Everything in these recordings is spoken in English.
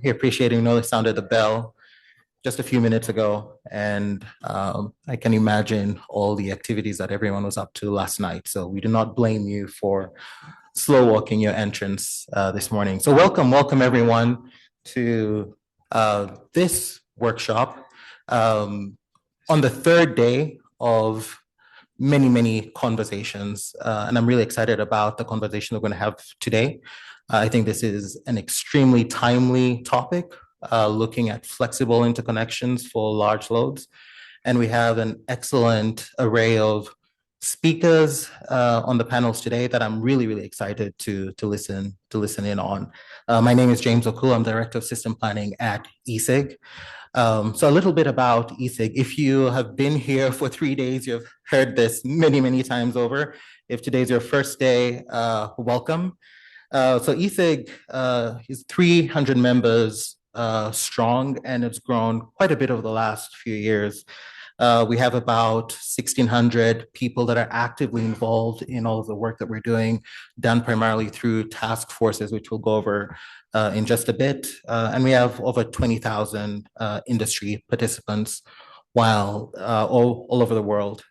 he appreciated, sounded the bell just a few minutes ago, and I can imagine all the activities that everyone was up to last night. So we do not blame you for slow walking your entrance this morning. So welcome everyone to this workshop on the third day of many conversations, and I'm really excited about the conversation we're going to have today. I think this is an extremely timely topic, looking at flexible interconnections for large loads. And we have an excellent array of speakers on the panels today that I'm really excited to listen in on. My name is James Okul. I'm Director of System Planning at ESIG. So a little bit about ESIG. If you have been here for 3 days, you've heard this many times over. If today's your first day, welcome. So ESIG is 300 members strong, and it's grown quite a bit over the last few years. We have about 1,600 people that are actively involved in all of the work that we're doing, done primarily through task forces, which we'll go over in just a bit. And we have over 20,000 industry participants, while all over the world,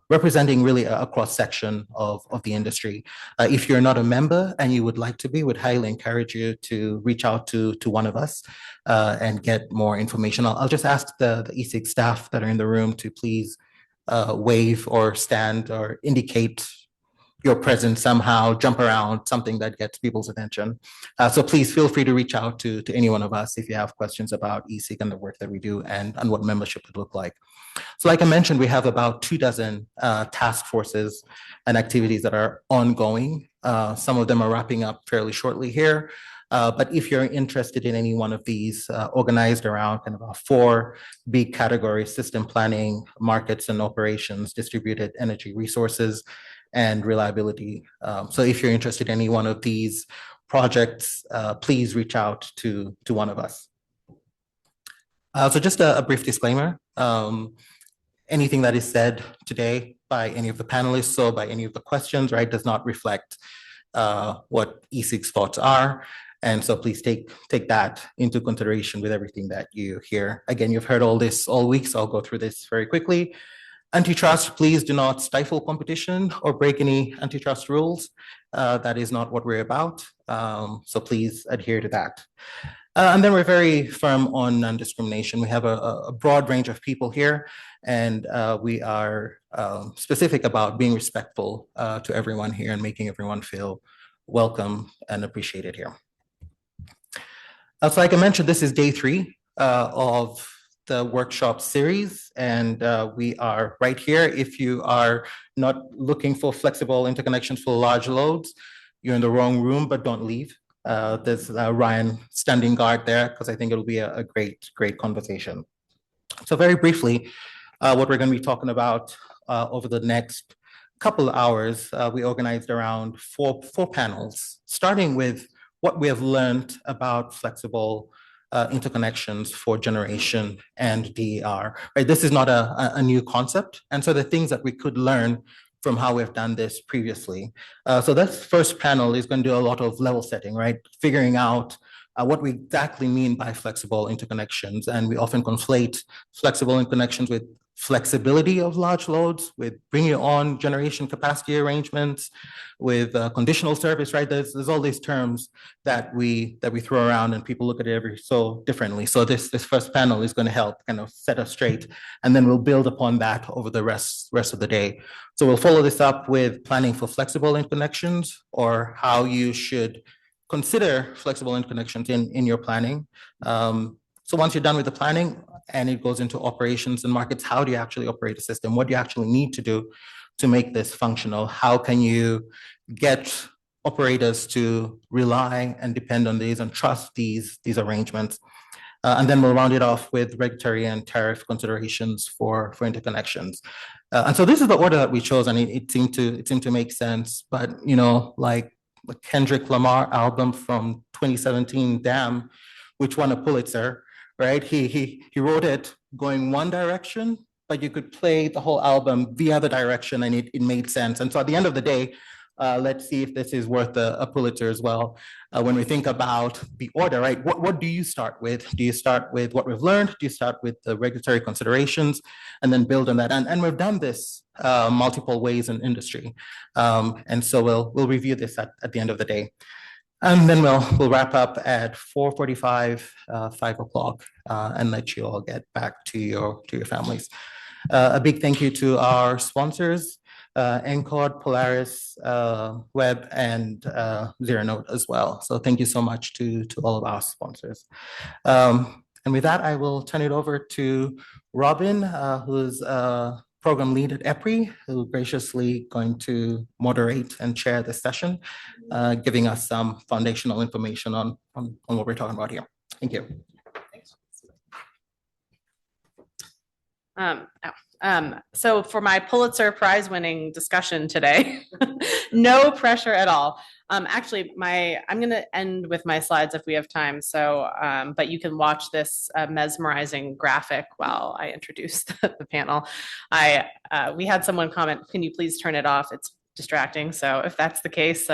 representing really a cross-section of the industry. If you're not a member and you would like to be, would highly encourage you to reach out to one of us and get more information. I'll just ask the ESIG staff that are in the room to please wave or stand or indicate your presence somehow, jump around, something that gets people's attention. So please feel free to reach out to any one of us if you have questions about ESIG and the work that we do and what membership would look like. So like I mentioned, we have about 24 task forces and activities that are ongoing. Some of them are wrapping up fairly shortly here. But if you're interested in any one of these, organized around kind of our 4 big categories: system planning, markets and operations, distributed energy resources, and reliability. So if you're interested in any one of these projects, please reach out to one of us. So just a brief disclaimer. Anything that is said today by any of the panelists or by any of the questions, right, does not reflect what ESIG's thoughts are. And so please take that into consideration with everything that you hear. Again, you've heard all this all week, so I'll go through this very quickly. Antitrust, please do not stifle competition or break any antitrust rules. That is not what we're about. So please adhere to that. And then we're very firm on non-discrimination. We have a broad range of people here, and we are specific about being respectful to everyone here and making everyone feel welcome and appreciated here. So like I mentioned, this is day 3 of the workshop series, and we are right here. If you are not looking for flexible interconnections for large loads, you're in the wrong room, but don't leave. There's Ryan standing guard there, because I think it'll be a great conversation. So very briefly, what we're going to be talking about over the next couple of hours, we organized around four panels, starting with what we have learned about flexible interconnections for generation and DER. Right? This is not a new concept. And so the things that we could learn from how we've done this previously. So this first panel is going to do a lot of level setting, right? Figuring out what we exactly mean by flexible interconnections. And we often conflate flexible interconnections with flexibility of large loads, with bringing on generation capacity arrangements, with conditional service, right? There's all these terms that we throw around, and people look at it every so differently. So this first panel is going to help kind of set us straight, and then we'll build upon that over the rest of the day. So we'll follow this up with planning for flexible interconnections, or how you should consider flexible interconnections in your planning. So once you're done with the planning and it goes into operations and markets, how do you actually operate a system? What do you actually need to do to make this functional? How can you get operators to rely and depend on these and trust these arrangements? And then we'll round it off with regulatory and tariff considerations for interconnections. And so this is the order that we chose, and it seemed to make sense. But like the Kendrick Lamar album from 2017, Damn, which won a Pulitzer, right? He wrote it going one direction, but you could play the whole album the other direction, and it made sense. And so at the end of the day, Let's see if this is worth a Pulitzer as well. When we think about the order, right? What do you start with? Do you start with what we've learned? Do you start with the regulatory considerations and then build on that? And we've done this multiple ways in industry. And so we'll review this at the end of the day. And then we'll wrap up at 4:45, 5 o'clock, and let you all get back to your families. A big thank you to our sponsors, ERCOT, Polaris, Web, and Zero Note as well. So thank you so much to all of our sponsors. And with that, I will turn it over to Robin, who's program lead at EPRI, who graciously going to moderate and chair the session, giving us some foundational information on what we're talking about here. Thank you. So for my Pulitzer Prize winning discussion today, no pressure at all. Actually, I'm going to end with my slides if we have time. So, but you can watch this mesmerizing graphic while I introduce the panel. We had someone comment, can you please turn it off? It's distracting. So if that's the case,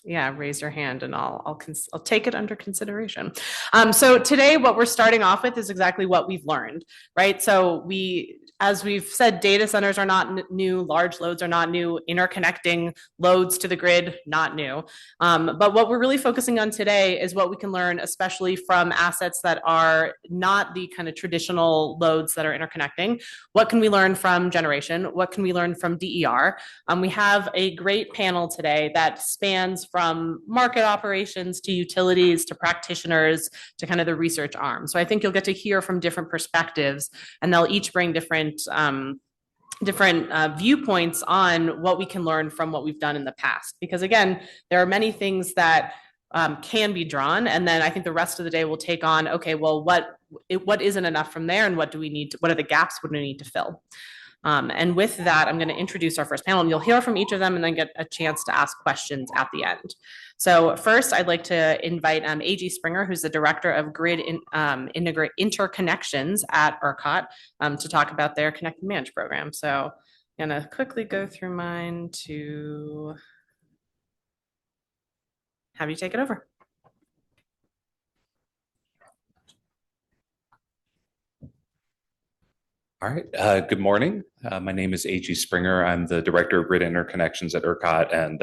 yeah, raise your hand and I'll take it under consideration. So today, what we're starting off with is exactly what we've learned, right? So as we've said, data centers are not new, large loads are not new, interconnecting loads to the grid, not new. But what we're really focusing on today is what we can learn, especially from assets that are not the kind of traditional loads that are interconnecting. What can we learn from generation? What can we learn from DER? We have a great panel today that spans from market operations to utilities to practitioners to kind of the research arm. So I think you'll get to hear from different perspectives, and they'll each bring different viewpoints on what we can learn from what we've done in the past. Because again, there are many things that can be drawn, and then I think the rest of the day will take on, okay, well, what isn't enough from there, and what are the gaps we need to fill? And with that, I'm going to introduce our first panel, and you'll hear from each of them and then get a chance to ask questions at the end. So first, I'd like to invite Agee Springer, who's the Director of Grid Interconnections at ERCOT, to talk about their Connect and Manage program. So I'm going to quickly go through mine to have you take it over. All right, good morning. My name is Agee Springer. I'm the Director of Grid Interconnections at ERCOT, and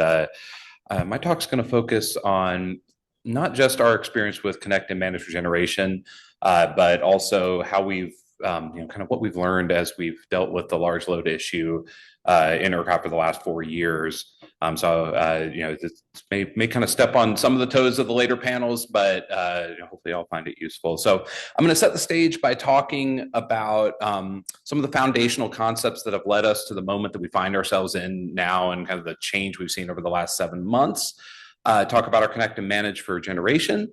my talk's going to focus on not just our experience with Connect and Manage Generation, but also how we've, kind of what we've learned as we've dealt with the large load issue in ERCOT for the last 4 years. This may kind of step on some of the toes of the later panels, but hopefully I'll find it useful. So I'm going to set the stage by talking about some of the foundational concepts that have led us to the moment that we find ourselves in now and kind of the change we've seen over the last 7 months. Talk about our Connect and Manage for generation,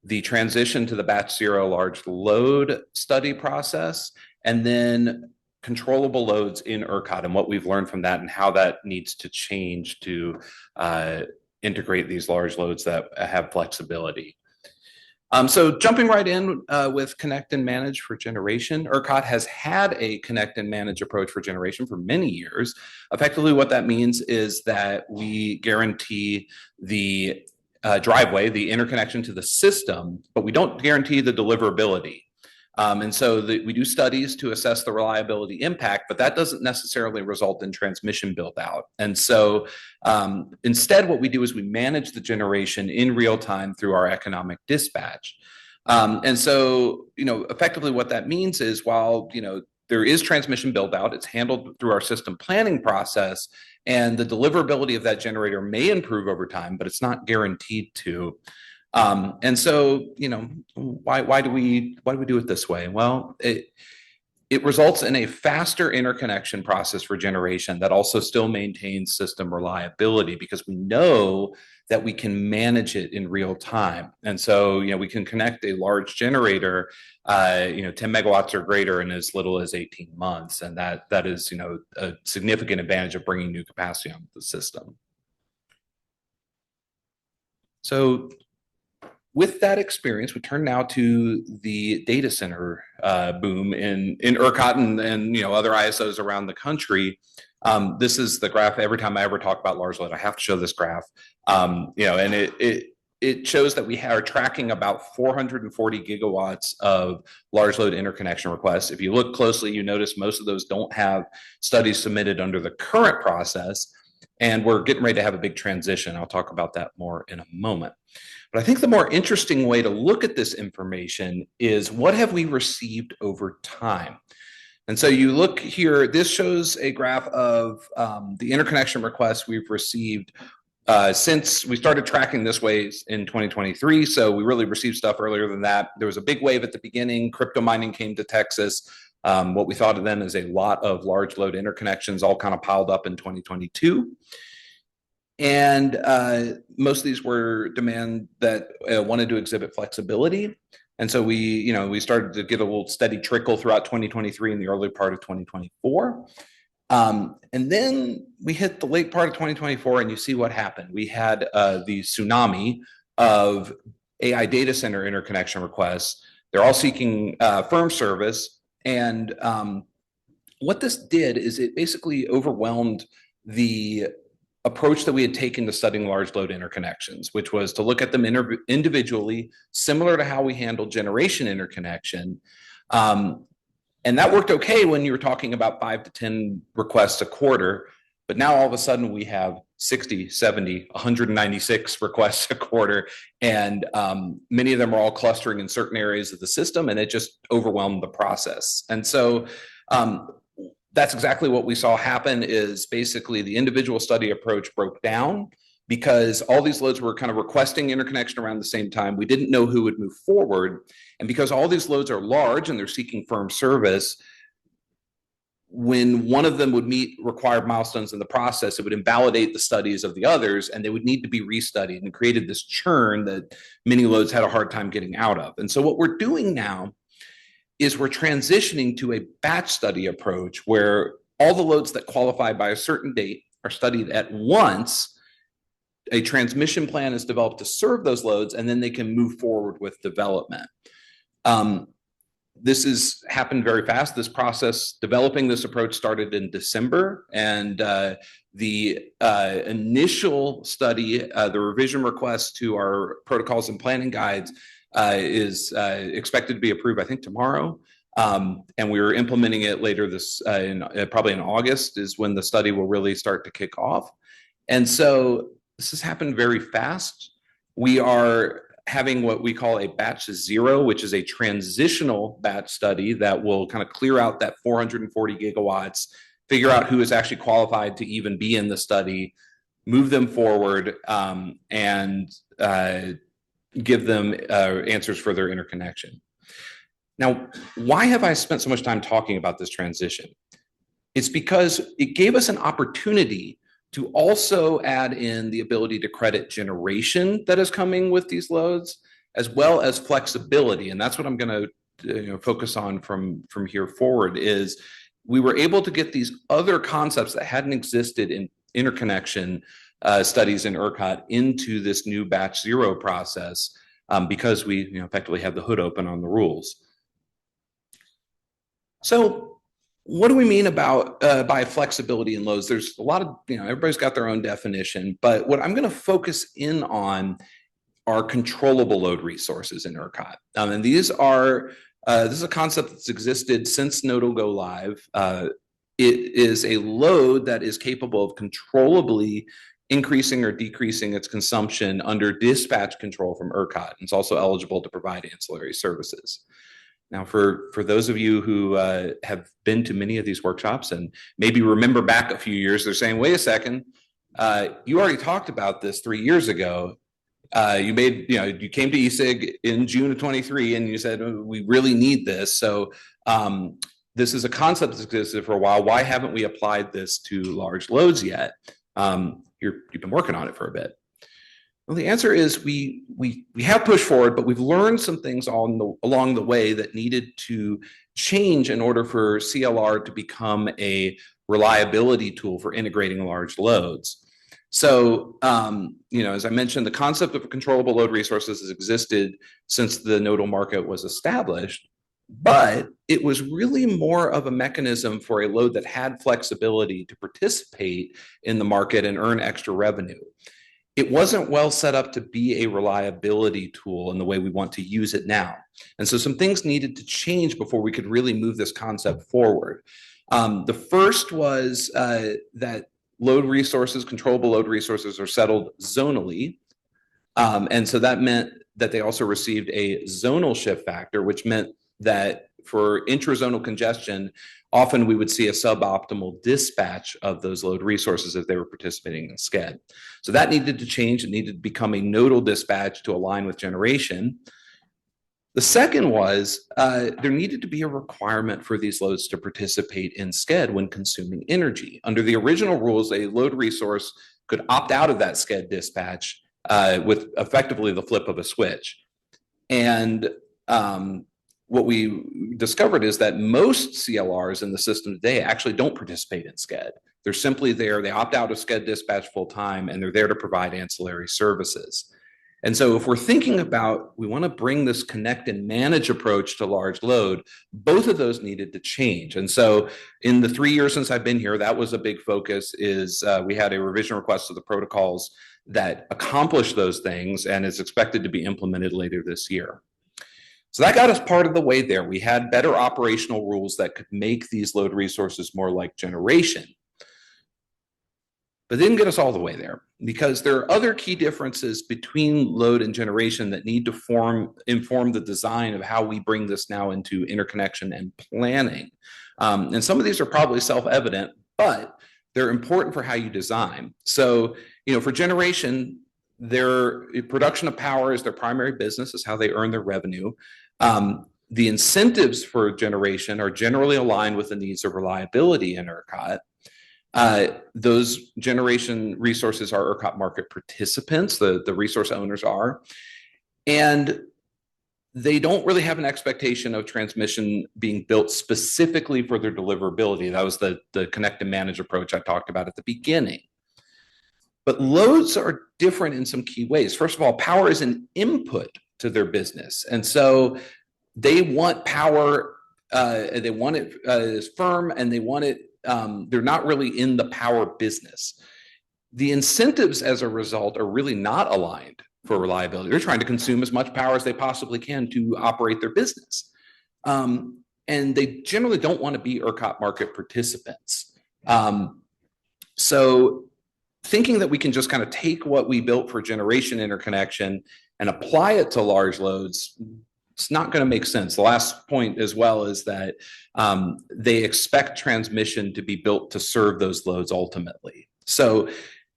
the transition to the batch zero large load study process, and then controllable loads in ERCOT and what we've learned from that and how that needs to change to integrate these large loads that have flexibility. So jumping right in with Connect and Manage for generation, ERCOT has had a Connect and Manage approach for generation for many years. Effectively, what that means is that we guarantee the driveway, the interconnection to the system, but we don't guarantee the deliverability. And so we do studies to assess the reliability impact, but that doesn't necessarily result in transmission build out. And so instead, what we do is we manage the generation in real time through our economic dispatch. And so, effectively what that means is while, there is transmission build out, it's handled through our system planning process, and the deliverability of that generator may improve over time, but it's not guaranteed to. And so, why do we do it this way? Well, it results in a faster interconnection process for generation that also still maintains system reliability because we know that we can manage it in real time. And so, we can connect a large generator, 10 megawatts or greater in as little as 18 months. And that is, a significant advantage of bringing new capacity onto the system. So, with that experience, we turn now to the data center boom in ERCOT and other ISOs around the country. This is the graph. Every time I ever talk about large load, I have to show this graph. And it shows that we are tracking about 440 gigawatts of large load interconnection requests. If you look closely, you notice most of those don't have studies submitted under the current process, and we're getting ready to have a big transition. I'll talk about that more in a moment. But I think the more interesting way to look at this information is what have we received over time? And so you look here, this shows a graph of the interconnection requests we've received since we started tracking this way in 2023. So we really received stuff earlier than that. There was a big wave at the beginning. Crypto mining came to Texas. What we thought of then is a lot of large load interconnections all kind of piled up in 2022. And most of these were demand that wanted to exhibit flexibility. And so we started to get a little steady trickle throughout 2023 and the early part of 2024. And then we hit the late part of 2024 and you see what happened. We had the tsunami of AI data center interconnection requests. They're all seeking firm service. And what this did is it basically overwhelmed the approach that we had taken to studying large load interconnections, which was to look at them individually, similar to how we handled generation interconnection. And that worked okay when you were talking about 5 to 10 requests a quarter. But now all of a sudden we have 60, 70, 196 requests a quarter. And many of them are all clustering in certain areas of the system, and it just overwhelmed the process. And so that's exactly what we saw happen is basically the individual study approach broke down because all these loads were kind of requesting interconnection around the same time. We didn't know who would move forward. And because all these loads are large and they're seeking firm service, when one of them would meet required milestones in the process, it would invalidate the studies of the others and they would need to be restudied, and created this churn that many loads had a hard time getting out of. And so what we're doing now is we're transitioning to a batch study approach where all the loads that qualify by a certain date are studied at once. A transmission plan is developed to serve those loads, and then they can move forward with development. This has happened very fast. This process, developing this approach, started in December, and the initial study, the revision request to our protocols and planning guides is expected to be approved, I think, tomorrow. And we're implementing it later probably in August is when the study will really start to kick off. And so this has happened very fast. We are having what we call a batch 0, which is a transitional batch study that will kind of clear out that 440 gigawatts, figure out who is actually qualified to even be in the study, move them forward, and give them answers for their interconnection. Now, why have I spent so much time talking about this transition? It's because it gave us an opportunity to also add in the ability to credit generation that is coming with these loads, as well as flexibility. And that's what I'm going to focus on from here forward is we were able to get these other concepts that hadn't existed in interconnection studies in ERCOT into this new batch 0 process because we effectively have the hood open on the rules. So what do we mean about by flexibility in loads? There's a lot of, everybody's got their own definition, but what I'm going to focus in on are controllable load resources in ERCOT. And these are, this is a concept that's existed since Nodal Go Live. It is a load that is capable of controllably increasing or decreasing its consumption under dispatch control from ERCOT. It's also eligible to provide ancillary services. Now, for those of you who have been to many of these workshops and maybe remember back a few years, they're saying, wait a second, you already talked about this 3 years ago. You came to ESIG in June of 23 and you said, we really need this. So this is a concept that's existed for a while. Why haven't we applied this to large loads yet? You've been working on it for a bit. Well, the answer is we have pushed forward, but we've learned some things along the way that needed to change in order for CLR to become a reliability tool for integrating large loads. So, as I mentioned, the concept of controllable load resources has existed since the nodal market was established. But it was really more of a mechanism for a load that had flexibility to participate in the market and earn extra revenue. It wasn't well set up to be a reliability tool in the way we want to use it now. And so some things needed to change before we could really move this concept forward. The first was that load resources, controllable load resources, are settled zonally. And so that meant that they also received a zonal shift factor, which meant that for intrazonal congestion, often we would see a suboptimal dispatch of those load resources if they were participating in SCED. So that needed to change. It needed to become a nodal dispatch to align with generation. The second was there needed to be a requirement for these loads to participate in SCED when consuming energy. Under the original rules, a load resource could opt out of that SCED dispatch with effectively the flip of a switch. And what we discovered is that most CLRs in the system today actually don't participate in SCED. They're simply there, they opt out of SCED dispatch full time, and they're there to provide ancillary services. And so if we're thinking about, we want to bring this connect and manage approach to large load, both of those needed to change. And so in the 3 years since I've been here, that was a big focus. Is we had a revision request to the protocols that accomplish those things, and is expected to be implemented later this year. So that got us part of the way there. We had better operational rules that could make these load resources more like generation. But didn't get us all the way there, because there are other key differences between load and generation that need to inform the design of how we bring this now into interconnection and planning. And some of these are probably self-evident, but they're important for how you design. So, for generation, their production of power is their primary business, is how they earn their revenue. The incentives for generation are generally aligned with the needs of reliability in ERCOT. Those generation resources are ERCOT market participants, the resource owners are, and they don't really have an expectation of transmission being built specifically for their deliverability. That was the connect and manage approach I talked about at the beginning. But loads are different in some key ways. First of all, power is an input to their business. And so they want power, they want it as firm, and they want it, they're not really in the power business. The incentives as a result are really not aligned for reliability. They're trying to consume as much power as they possibly can to operate their business. And they generally don't want to be ERCOT market participants. So thinking that we can just kind of take what we built for generation interconnection and apply it to large loads, it's not going to make sense. The last point as well is that they expect transmission to be built to serve those loads ultimately. So,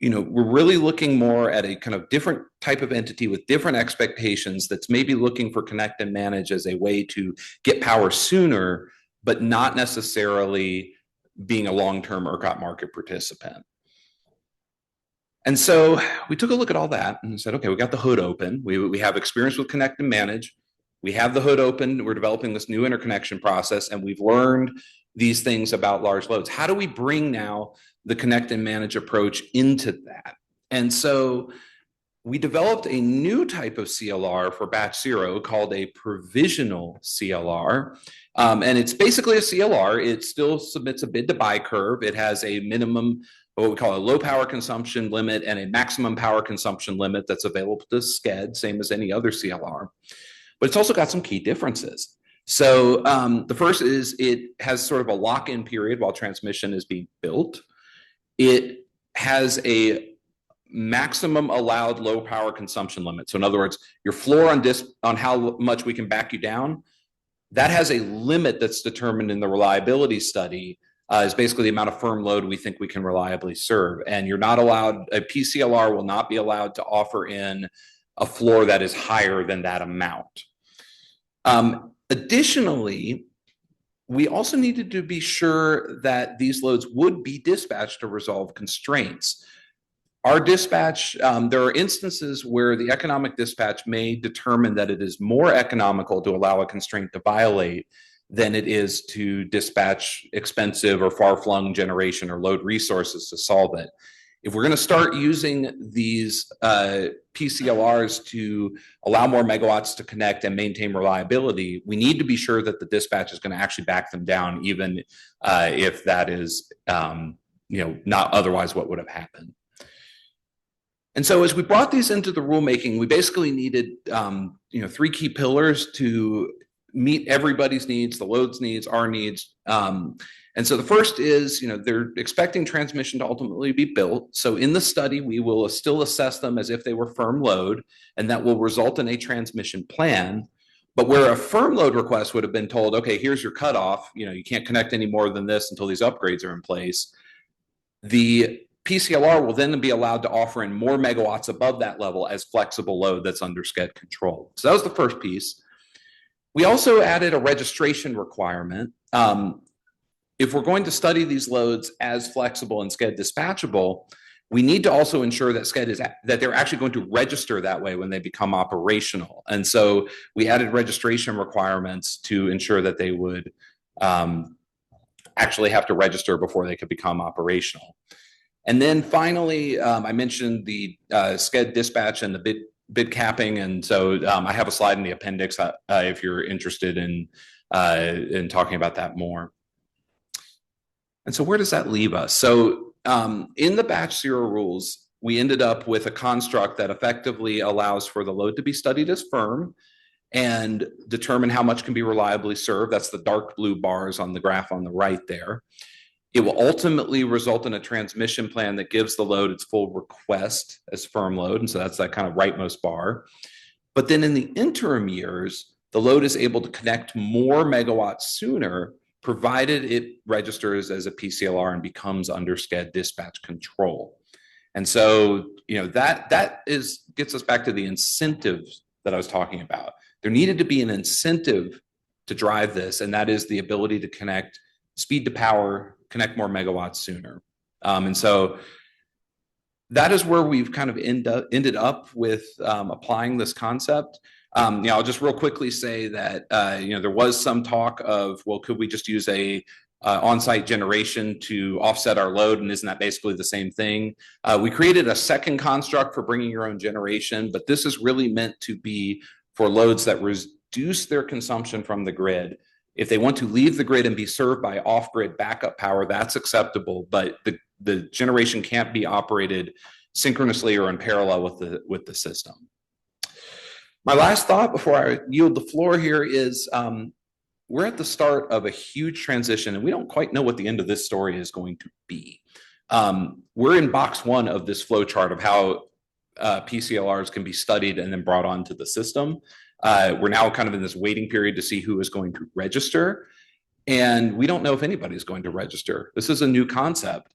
we're really looking more at a kind of different type of entity with different expectations that's maybe looking for connect and manage as a way to get power sooner, but not necessarily being a long-term ERCOT market participant. And so we took a look at all that and said, okay, we got the hood open. We have experience with connect and manage. We have the hood open. We're developing this new interconnection process, and we've learned these things about large loads. How do we bring now the connect and manage approach into that? And so we developed a new type of CLR for batch zero called a provisional CLR. And it's basically a CLR. It still submits a bid to buy curve. It has a minimum, what we call a low power consumption limit, and a maximum power consumption limit that's available to SCED, same as any other CLR. But it's also got some key differences. So the first is it has sort of a lock-in period while transmission is being built. It has a maximum allowed low power consumption limit. So in other words, your floor on how much we can back you down, that has a limit that's determined in the reliability study, is basically the amount of firm load we think we can reliably serve. And you're not allowed, a PCLR will not be allowed to offer in a floor that is higher than that amount. Additionally, we also needed to be sure that these loads would be dispatched to resolve constraints. Our dispatch, there are instances where the economic dispatch may determine that it is more economical to allow a constraint to violate than it is to dispatch expensive or far-flung generation or load resources to solve it. If we're going to start using these PCLRs to allow more megawatts to connect and maintain reliability, we need to be sure that the dispatch is going to actually back them down, even if that is not otherwise what would have happened. And so as we brought these into the rulemaking, we basically needed three key pillars to meet everybody's needs, the load's needs, our needs. And so the first is, they're expecting transmission to ultimately be built. So in the study, we will still assess them as if they were firm load, and that will result in a transmission plan. But where a firm load request would have been told, okay, here's your cutoff, you can't connect any more than this until these upgrades are in place. The PCLR will then be allowed to offer in more megawatts above that level as flexible load that's under SCED control. So that was the first piece. We also added a registration requirement. If we're going to study these loads as flexible and SCED dispatchable, we need to also ensure that that they're actually going to register that way when they become operational. And so we added registration requirements to ensure that they would actually have to register before they could become operational. And then finally, I mentioned the SCED dispatch and the bid capping. And so I have a slide in the appendix if you're interested in talking about that more. And so where does that leave us? So in the batch zero rules, we ended up with a construct that effectively allows for the load to be studied as firm and determine how much can be reliably served. That's the dark blue bars on the graph on the right there. It will ultimately result in a transmission plan that gives the load its full request as firm load. And so that's that kind of rightmost bar. But then in the interim years, the load is able to connect more megawatts sooner, provided it registers as a PCLR and becomes under SCED dispatch control. And so, that gets us back to the incentives that I was talking about. There needed to be an incentive to drive this, and that is the ability to connect speed to power, connect more megawatts sooner. And so that is where we've kind of ended up with applying this concept. I'll just real quickly say that there was some talk of, well, could we just use a on-site generation to offset our load, and isn't that basically the same thing? We created a second construct for bringing your own generation, but this is really meant to be for loads that reduce their consumption from the grid. If they want to leave the grid and be served by off-grid backup power, that's acceptable, but the generation can't be operated synchronously or in parallel with the system. My last thought before I yield the floor here is we're at the start of a huge transition, and we don't quite know what the end of this story is going to be. We're in box one of this flow chart of how PCLRs can be studied and then brought onto the system. We're now kind of in this waiting period to see who is going to register. And we don't know if anybody's going to register. This is a new concept.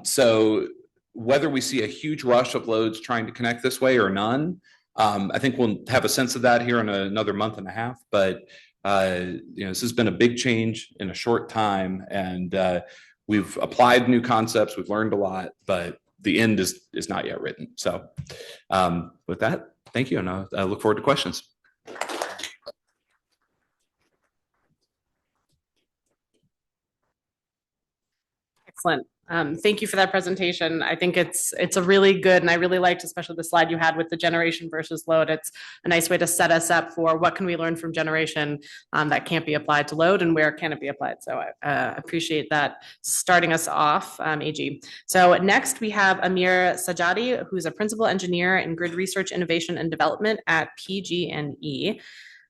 So whether we see a huge rush of loads trying to connect this way or none, I think we'll have a sense of that here in another month and a half. But this has been a big change in a short time, and we've applied new concepts. We've learned a lot, but the end is not yet written. So with that, thank you, and I look forward to questions. Excellent. Thank you for that presentation. I think it's a really good, and I really liked especially the slide you had with the generation versus load. It's a nice way to set us up for what can we learn from generation that can't be applied to load, and where can it be applied. So I appreciate that starting us off, Agee. So next we have Amir Sajadi, who's a principal engineer in grid research, innovation, and development at PG&E.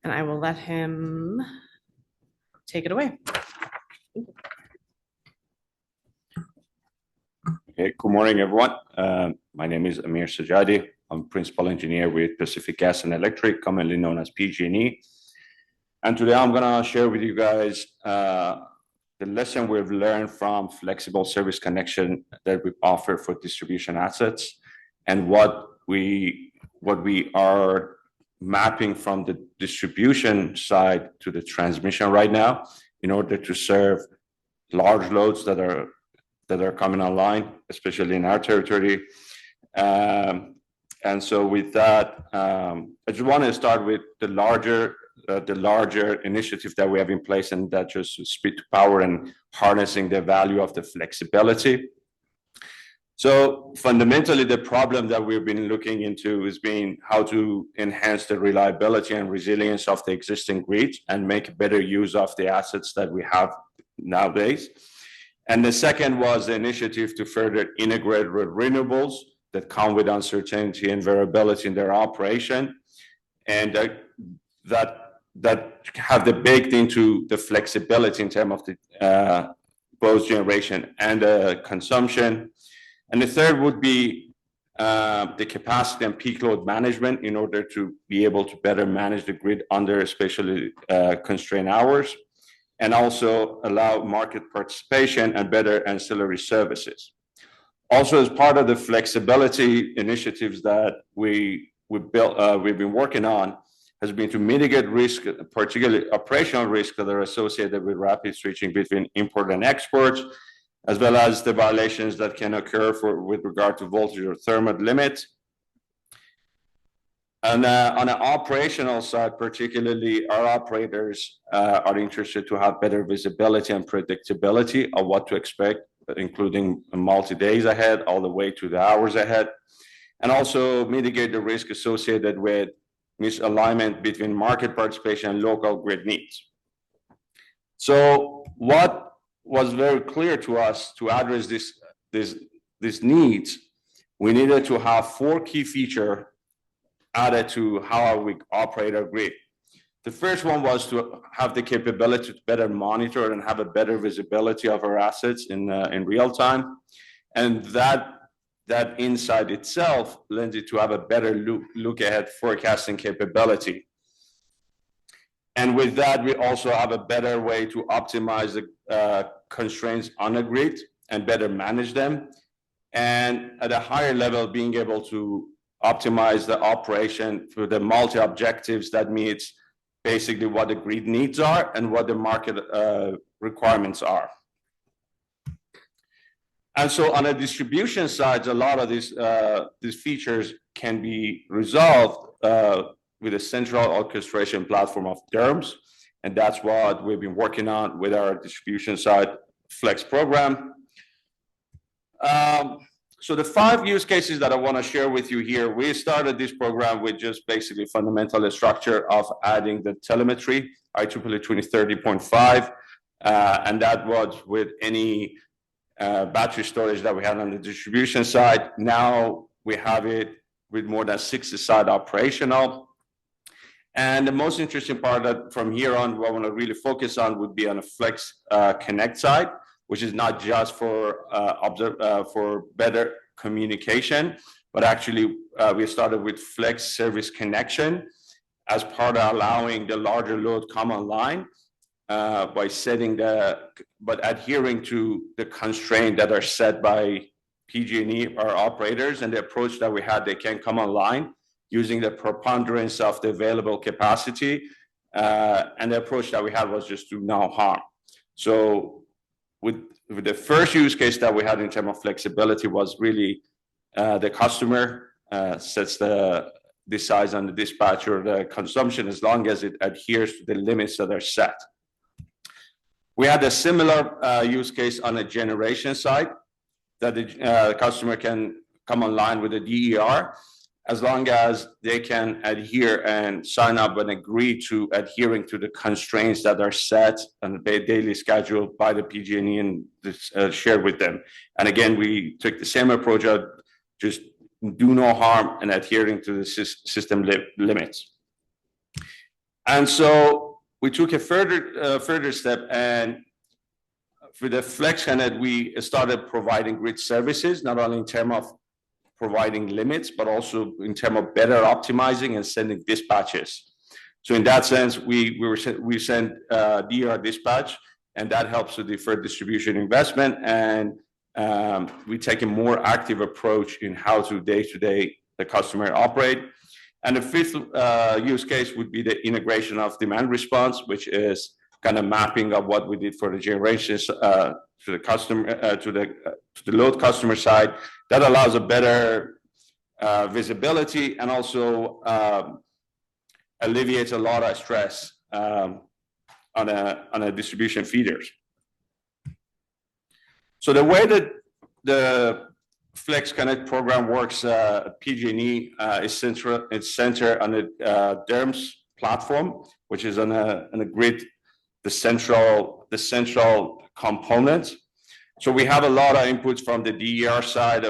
And I will let him take it away. Okay, good morning, everyone. My name is Amir Sajadi. I'm principal engineer with Pacific Gas and Electric, commonly known as PG&E. And today I'm going to share with you guys the lesson we've learned from flexible service connection that we offer for distribution assets, and what we are mapping from the distribution side to the transmission right now in order to serve large loads that are coming online, especially in our territory. And so with that, I just want to start with the larger initiative that we have in place, and that just speed to power and harnessing the value of the flexibility. So fundamentally, the problem that we've been looking into is being how to enhance the reliability and resilience of the existing grid and make better use of the assets that we have nowadays. And the second was the initiative to further integrate renewables that come with uncertainty and variability in their operation, and that have the baked into the flexibility in terms of the both generation and consumption. And the third would be the capacity and peak load management in order to be able to better manage the grid under especially constrained hours, and also allow market participation and better ancillary services. Also, as part of the flexibility initiatives that we've been working on, has been to mitigate risk, particularly operational risk that are associated with rapid switching between import and exports, as well as the violations that can occur with regard to voltage or thermal limits. And on an operational side, particularly, our operators are interested to have better visibility and predictability of what to expect, including multi-days ahead, all the way to the hours ahead, and also mitigate the risk associated with misalignment between market participation and local grid needs. So what was very clear to us to address these needs, we needed to have 4 key features added to how we operate our grid. The first one was to have the capability to better monitor and have a better visibility of our assets in real time, and that insight itself lends it to have a better look ahead forecasting capability. And with that, we also have a better way to optimize the constraints on the grid and better manage them. And at a higher level, being able to optimize the operation through the multi-objectives that meets basically what the grid needs are and what the market requirements are. And so on the distribution side, a lot of these features can be resolved with a central orchestration platform of terms. And that's what we've been working on with our distribution side Flex program. So the 5 use cases that I want to share with you here, we started this program with just basically fundamental structure of adding the telemetry, IEEE 2030.5, and that was with any battery storage that we had on the distribution side. Now we have it with more than 60 sites operational. And the most interesting part that from here on, what I want to really focus on would be on a Flex Connect side, which is not just for better communication, but actually we started with Flex Service Connection as part of allowing the larger load come online by adhering to the constraints that are set by PG&E, our operators, and the approach that we had, they can come online using the preponderance of the available capacity, and the approach that we had was just to no harm. So with the first use case that we had in terms of flexibility was really the customer sets the size on the dispatch or the consumption as long as it adheres to the limits that are set. We had a similar use case on the generation side that the customer can come online with a DER as long as they can adhere and sign up and agree to adhering to the constraints that are set on the daily schedule by the PG&E and shared with them. And again, we took the same approach of just do no harm and adhering to the system limits. And so we took a further step, and for the Flex Connect, we started providing grid services, not only in terms of providing limits, but also in terms of better optimizing and sending dispatches. So in that sense, we send DR dispatch, and that helps to defer distribution investment, and we take a more active approach in how to day-to-day the customer operate. And the fifth use case would be the integration of demand response, which is kind of mapping of what we did for the generations to the customer to the load customer side. That allows a better visibility and also alleviates a lot of stress on a distribution feeders. So the way that Flex Connect program works at PG&E. It's centered on the DERMS platform, which is on a grid, the central component. So we have a lot of inputs from the DER side,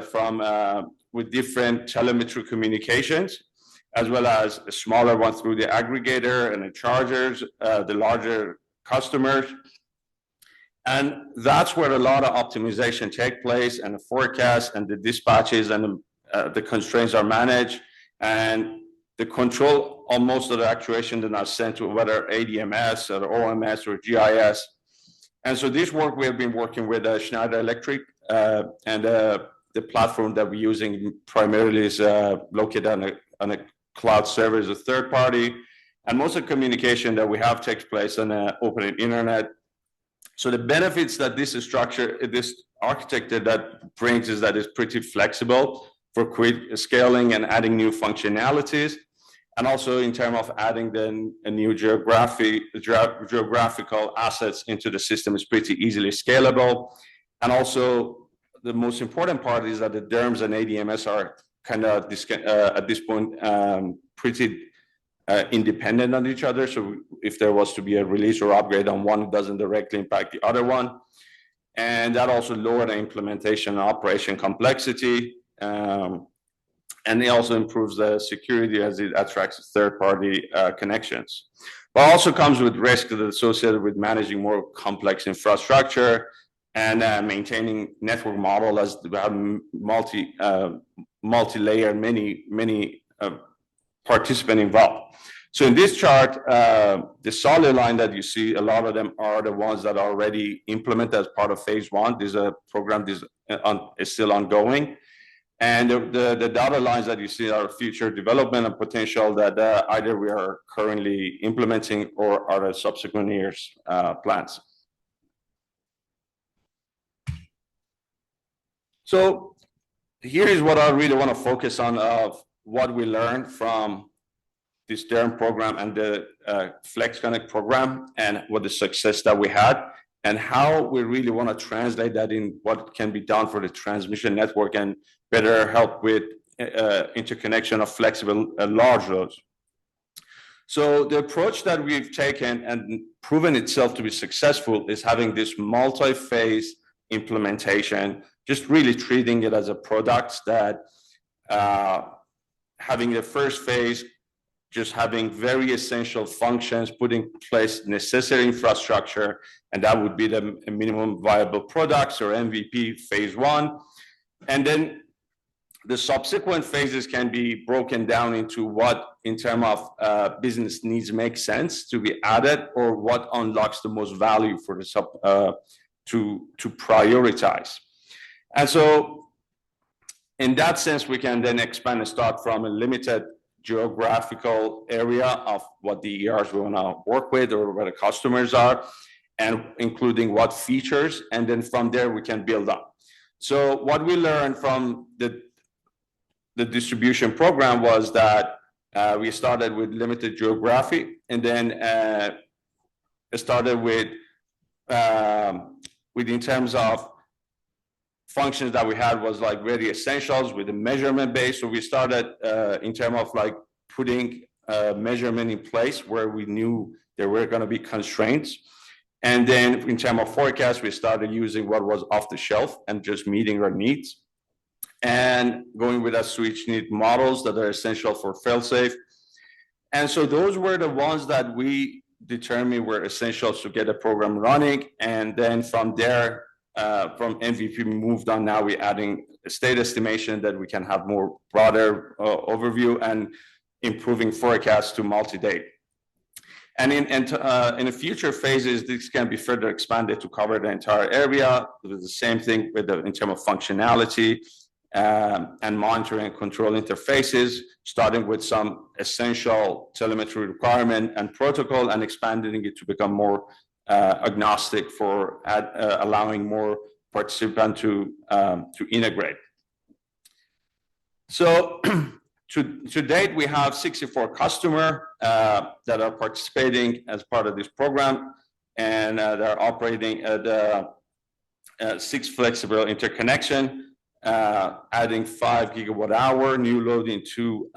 with different telemetry communications, as well as a smaller one through the aggregator and the chargers, the larger customers. And that's where a lot of optimization take place, and the forecast and the dispatches and the constraints are managed, and the control on most of the actuation that are sent to whether ADMS or OMS or GIS. And so this work we have been working with Schneider Electric, and the platform that we're using primarily is located on a cloud server as a third party, and most of the communication that we have takes place on an open internet. So the benefits that this architecture that brings is that it's pretty flexible for quick scaling and adding new functionalities, and also in terms of adding a new geographical assets into the system is pretty easily scalable. And also the most important part is that the DERMS and ADMS are kind of at this point pretty independent on each other. So if there was to be a release or upgrade on one, it doesn't directly impact the other one. And that also lowered the implementation and operation complexity. And it also improves the security as it attracts third-party connections. But also comes with risk associated with managing more complex infrastructure and maintaining network model as we have multi-layer, many participants involved. So in this chart, the solid line that you see, a lot of them are the ones that are already implemented as part of phase one. This is a program is still ongoing. And the dotted lines that you see are future development and potential that either we are currently implementing or are the subsequent years plans. So here is what I really want to focus on of what we learned from this DERM program and the Flex Connect program, and what the success that we had, and how we really want to translate that in what can be done for the transmission network and better help with interconnection of flexible large loads. So the approach that we've taken and proven itself to be successful is having this multi-phase implementation, just really treating it as a product that having the first phase, just having very essential functions, putting in place necessary infrastructure, and that would be the minimum viable products or MVP phase one. And then the subsequent phases can be broken down into what in terms of business needs make sense to be added, or what unlocks the most value for the to prioritize. And so in that sense, we can then expand and start from a limited geographical area of what the ERs we want to work with or where the customers are, and including what features, and then from there we can build up. So what we learned from the distribution program was that we started with limited geography, and then started with in terms of functions that we had was like very essentials with the measurement base. So we started in terms of like putting measurement in place where we knew there were going to be constraints. And then in terms of forecast, we started using what was off the shelf and just meeting our needs, and going with a switch need models that are essential for fail-safe. And so those were the ones that we determined were essential to get a program running. And then from there, from MVP, we moved on. Now we're adding a state estimation that we can have more broader overview, and improving forecasts to multi-date. And in the future phases, this can be further expanded to cover the entire area. It was the same thing with in terms of functionality and monitoring and control interfaces, starting with some essential telemetry requirement and protocol, and expanding it to become more agnostic for allowing more participants to integrate. So to date, we have 64 customers that are participating as part of this program, and they're operating at 6 flexible interconnection. adding 5 gigawatt-hour new load into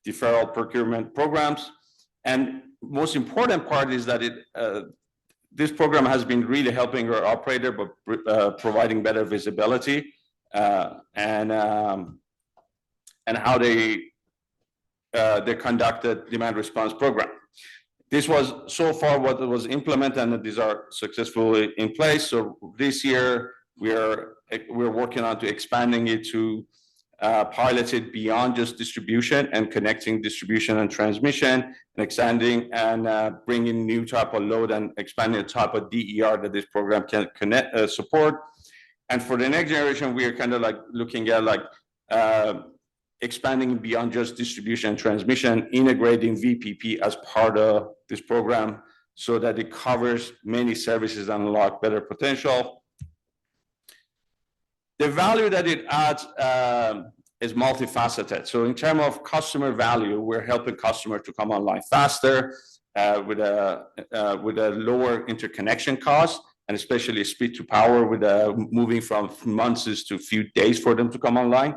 deferral procurement programs. And most important part is that this program has been really helping our operator, but providing better visibility and how they conducted demand response program. This was so far what was implemented, and these are successfully in place. So this year we're working on to expanding it to pilot it beyond just distribution and connecting distribution and transmission, and extending and bringing new type of load and expanding the type of DER that this program can support. And for the next generation, we are kind of like looking at like expanding beyond just distribution and transmission, integrating VPP as part of this program so that it covers many services and unlock better potential. The value that it adds is multifaceted. So in terms of customer value, we're helping customers to come online faster with a lower interconnection cost, and especially speed to power with moving from months to a few days for them to come online.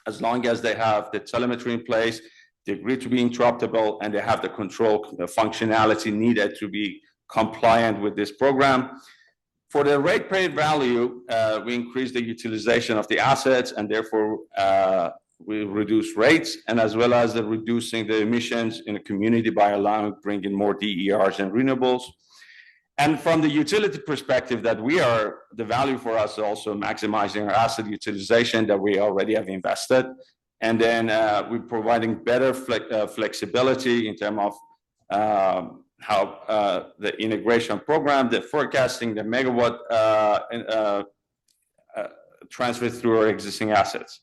As long as they have the telemetry in place, they agree to be interruptible, and they have the control functionality needed to be compliant with this program. For the rate paid value, we increase the utilization of the assets, and therefore we reduce rates, and as well as reducing the emissions in the community by bringing more DERs and renewables. And from the utility perspective, the value for us is also maximizing our asset utilization that we already have invested. And then we're providing better flexibility in terms of how the integration program, the forecasting, the megawatt transfer through our existing assets.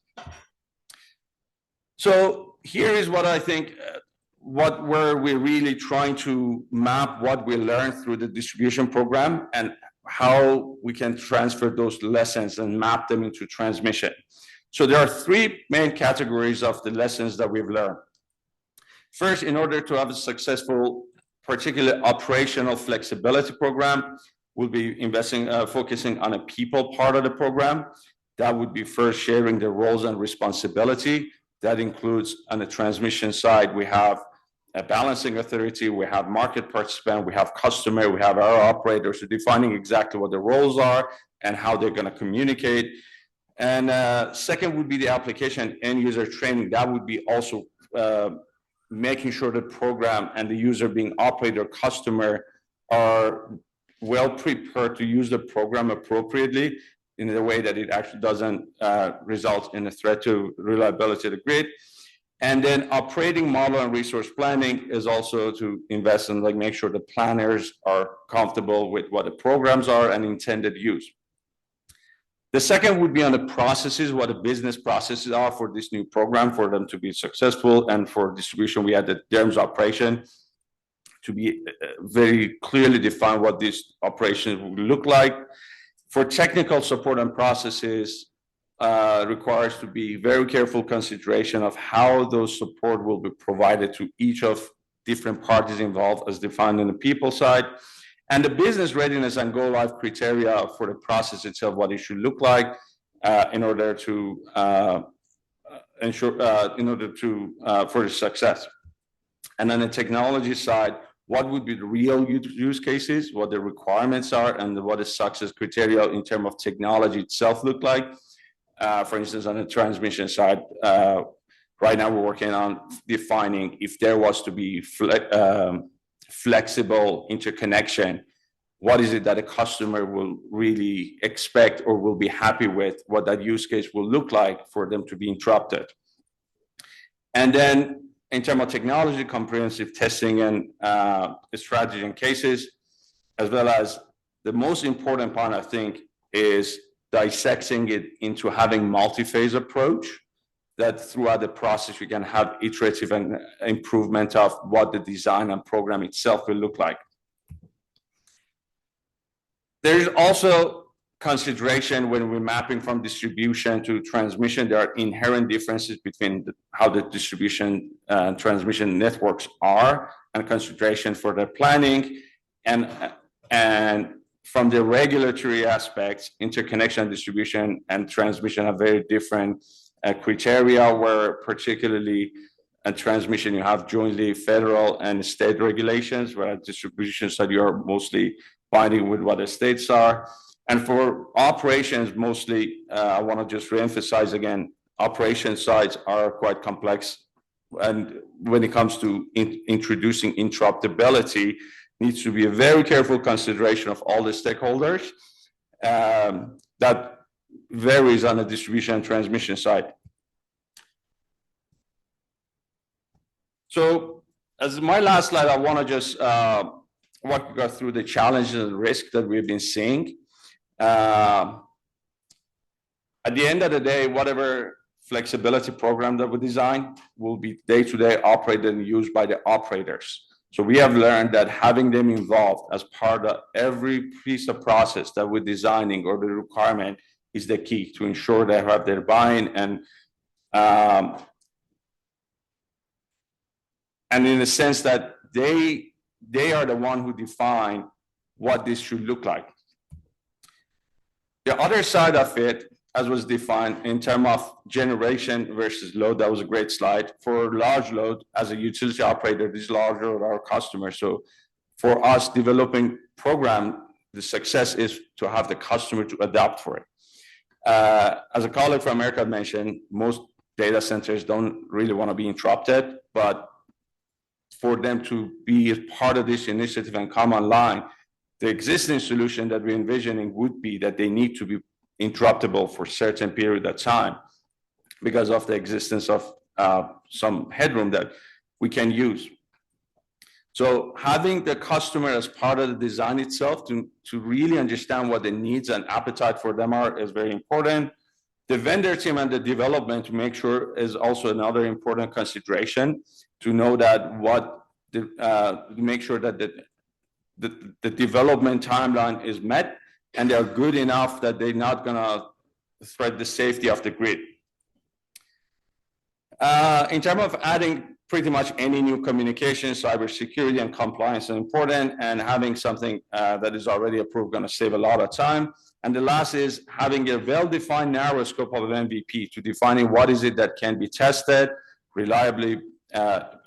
So here is what I think, where we're really trying to map what we learned through the distribution program and how we can transfer those lessons and map them into transmission. So there are 3 main categories of the lessons that we've learned. First, in order to have a successful, particularly operational flexibility program, we'll be focusing on a people part of the program. That would be first sharing the roles and responsibility. That includes on the transmission side, we have a balancing authority, we have market participant, we have customer, we have our operators, so defining exactly what the roles are and how they're going to communicate. And second would be the application end user training. That would be also making sure the program and the user being operator customer are well prepared to use the program appropriately in a way that it actually doesn't result in a threat to reliability of the grid. And then operating model and resource planning is also to invest in, like, make sure the planners are comfortable with what the programs are and intended use. The second would be on the processes, what the business processes are for this new program for them to be successful. And for distribution, we had the DERMS operation to be very clearly define what this operation would look like. For technical support and processes, requires to be very careful consideration of how those support will be provided to each of different parties involved as defined in the people side. And the business readiness and go live criteria for the process itself, what it should look like in order to ensure, for the success. And on the technology side, what would be the real use cases, what the requirements are, and what the success criteria in terms of technology itself look like. For instance, on the transmission side, right now we're working on defining if there was to be flexible interconnection, what is it that a customer will really expect or will be happy with, what that use case will look like for them to be interrupted. And then in terms of technology, comprehensive testing and strategy and cases, as well as the most important part, I think, is dissecting it into having multi-phase approach, that throughout the process we can have iterative and improvement of what the design and program itself will look like. There is also consideration when we're mapping from distribution to transmission. There are inherent differences between how the distribution and transmission networks are, and consideration for the planning and from the regulatory aspects, interconnection, distribution, and transmission are very different criteria, where particularly a transmission, you have jointly federal and state regulations, where distribution side, you are mostly binding with what the states are. And for operations, mostly, I want to just reemphasize again, operation sides are quite complex. And when it comes to introducing interruptibility, needs to be a very careful consideration of all the stakeholders. That varies on the distribution and transmission side. So as my last slide, I want to just walk you guys through the challenges and risk that we've been seeing. At the end of the day, whatever flexibility program that we design will be day-to-day operated and used by the operators. So we have learned that having them involved as part of every piece of process that we're designing or the requirement is the key to ensure they have their buy-in and in the sense that they are the one who define what this should look like. The other side of it, as was defined in terms of generation versus load, that was a great slide. For large load, as a utility operator, this large load are our customers. So for us developing program, the success is to have the customer to adapt for it. As a colleague from ERCOT mentioned, most data centers don't really want to be interrupted, but for them to be part of this initiative and come online, the existing solution that we're envisioning would be that they need to be interruptible for a certain period of time because of the existence of some headroom that we can use. So having the customer as part of the design itself to really understand what the needs and appetite for them are is very important. The vendor team and the development to make sure is also another important consideration, to know that make sure that the development timeline is met and they're good enough that they're not gonna threat the safety of the grid. In terms of adding pretty much any new communication, cybersecurity and compliance are important, and having something that is already approved gonna save a lot of time. And the last is having a well-defined narrow scope of MVP to defining what is it that can be tested, reliably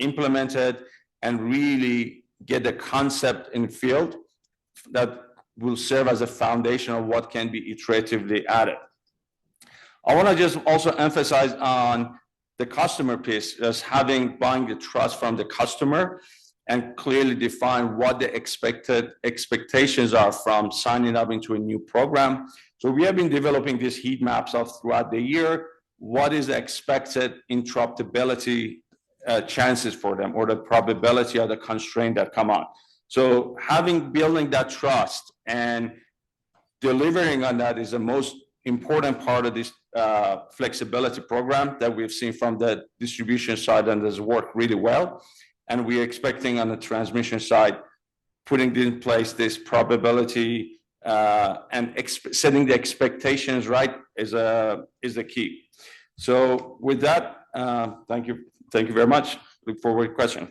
implemented, and really get the concept in field that will serve as a foundation of what can be iteratively added. I want to just also emphasize on the customer piece, as buying the trust from the customer and clearly define what the expectations are from signing up into a new program. So we have been developing these heat maps of throughout the year. What is the expected interruptibility chances for them, or the probability of the constraint that come on? So building that trust and delivering on that is the most important part of this flexibility program that we've seen from the distribution side, and has worked really well. And we're expecting on the transmission side, putting in place this probability and setting the expectations right is the key. So with that, thank you very much. Look forward to questions.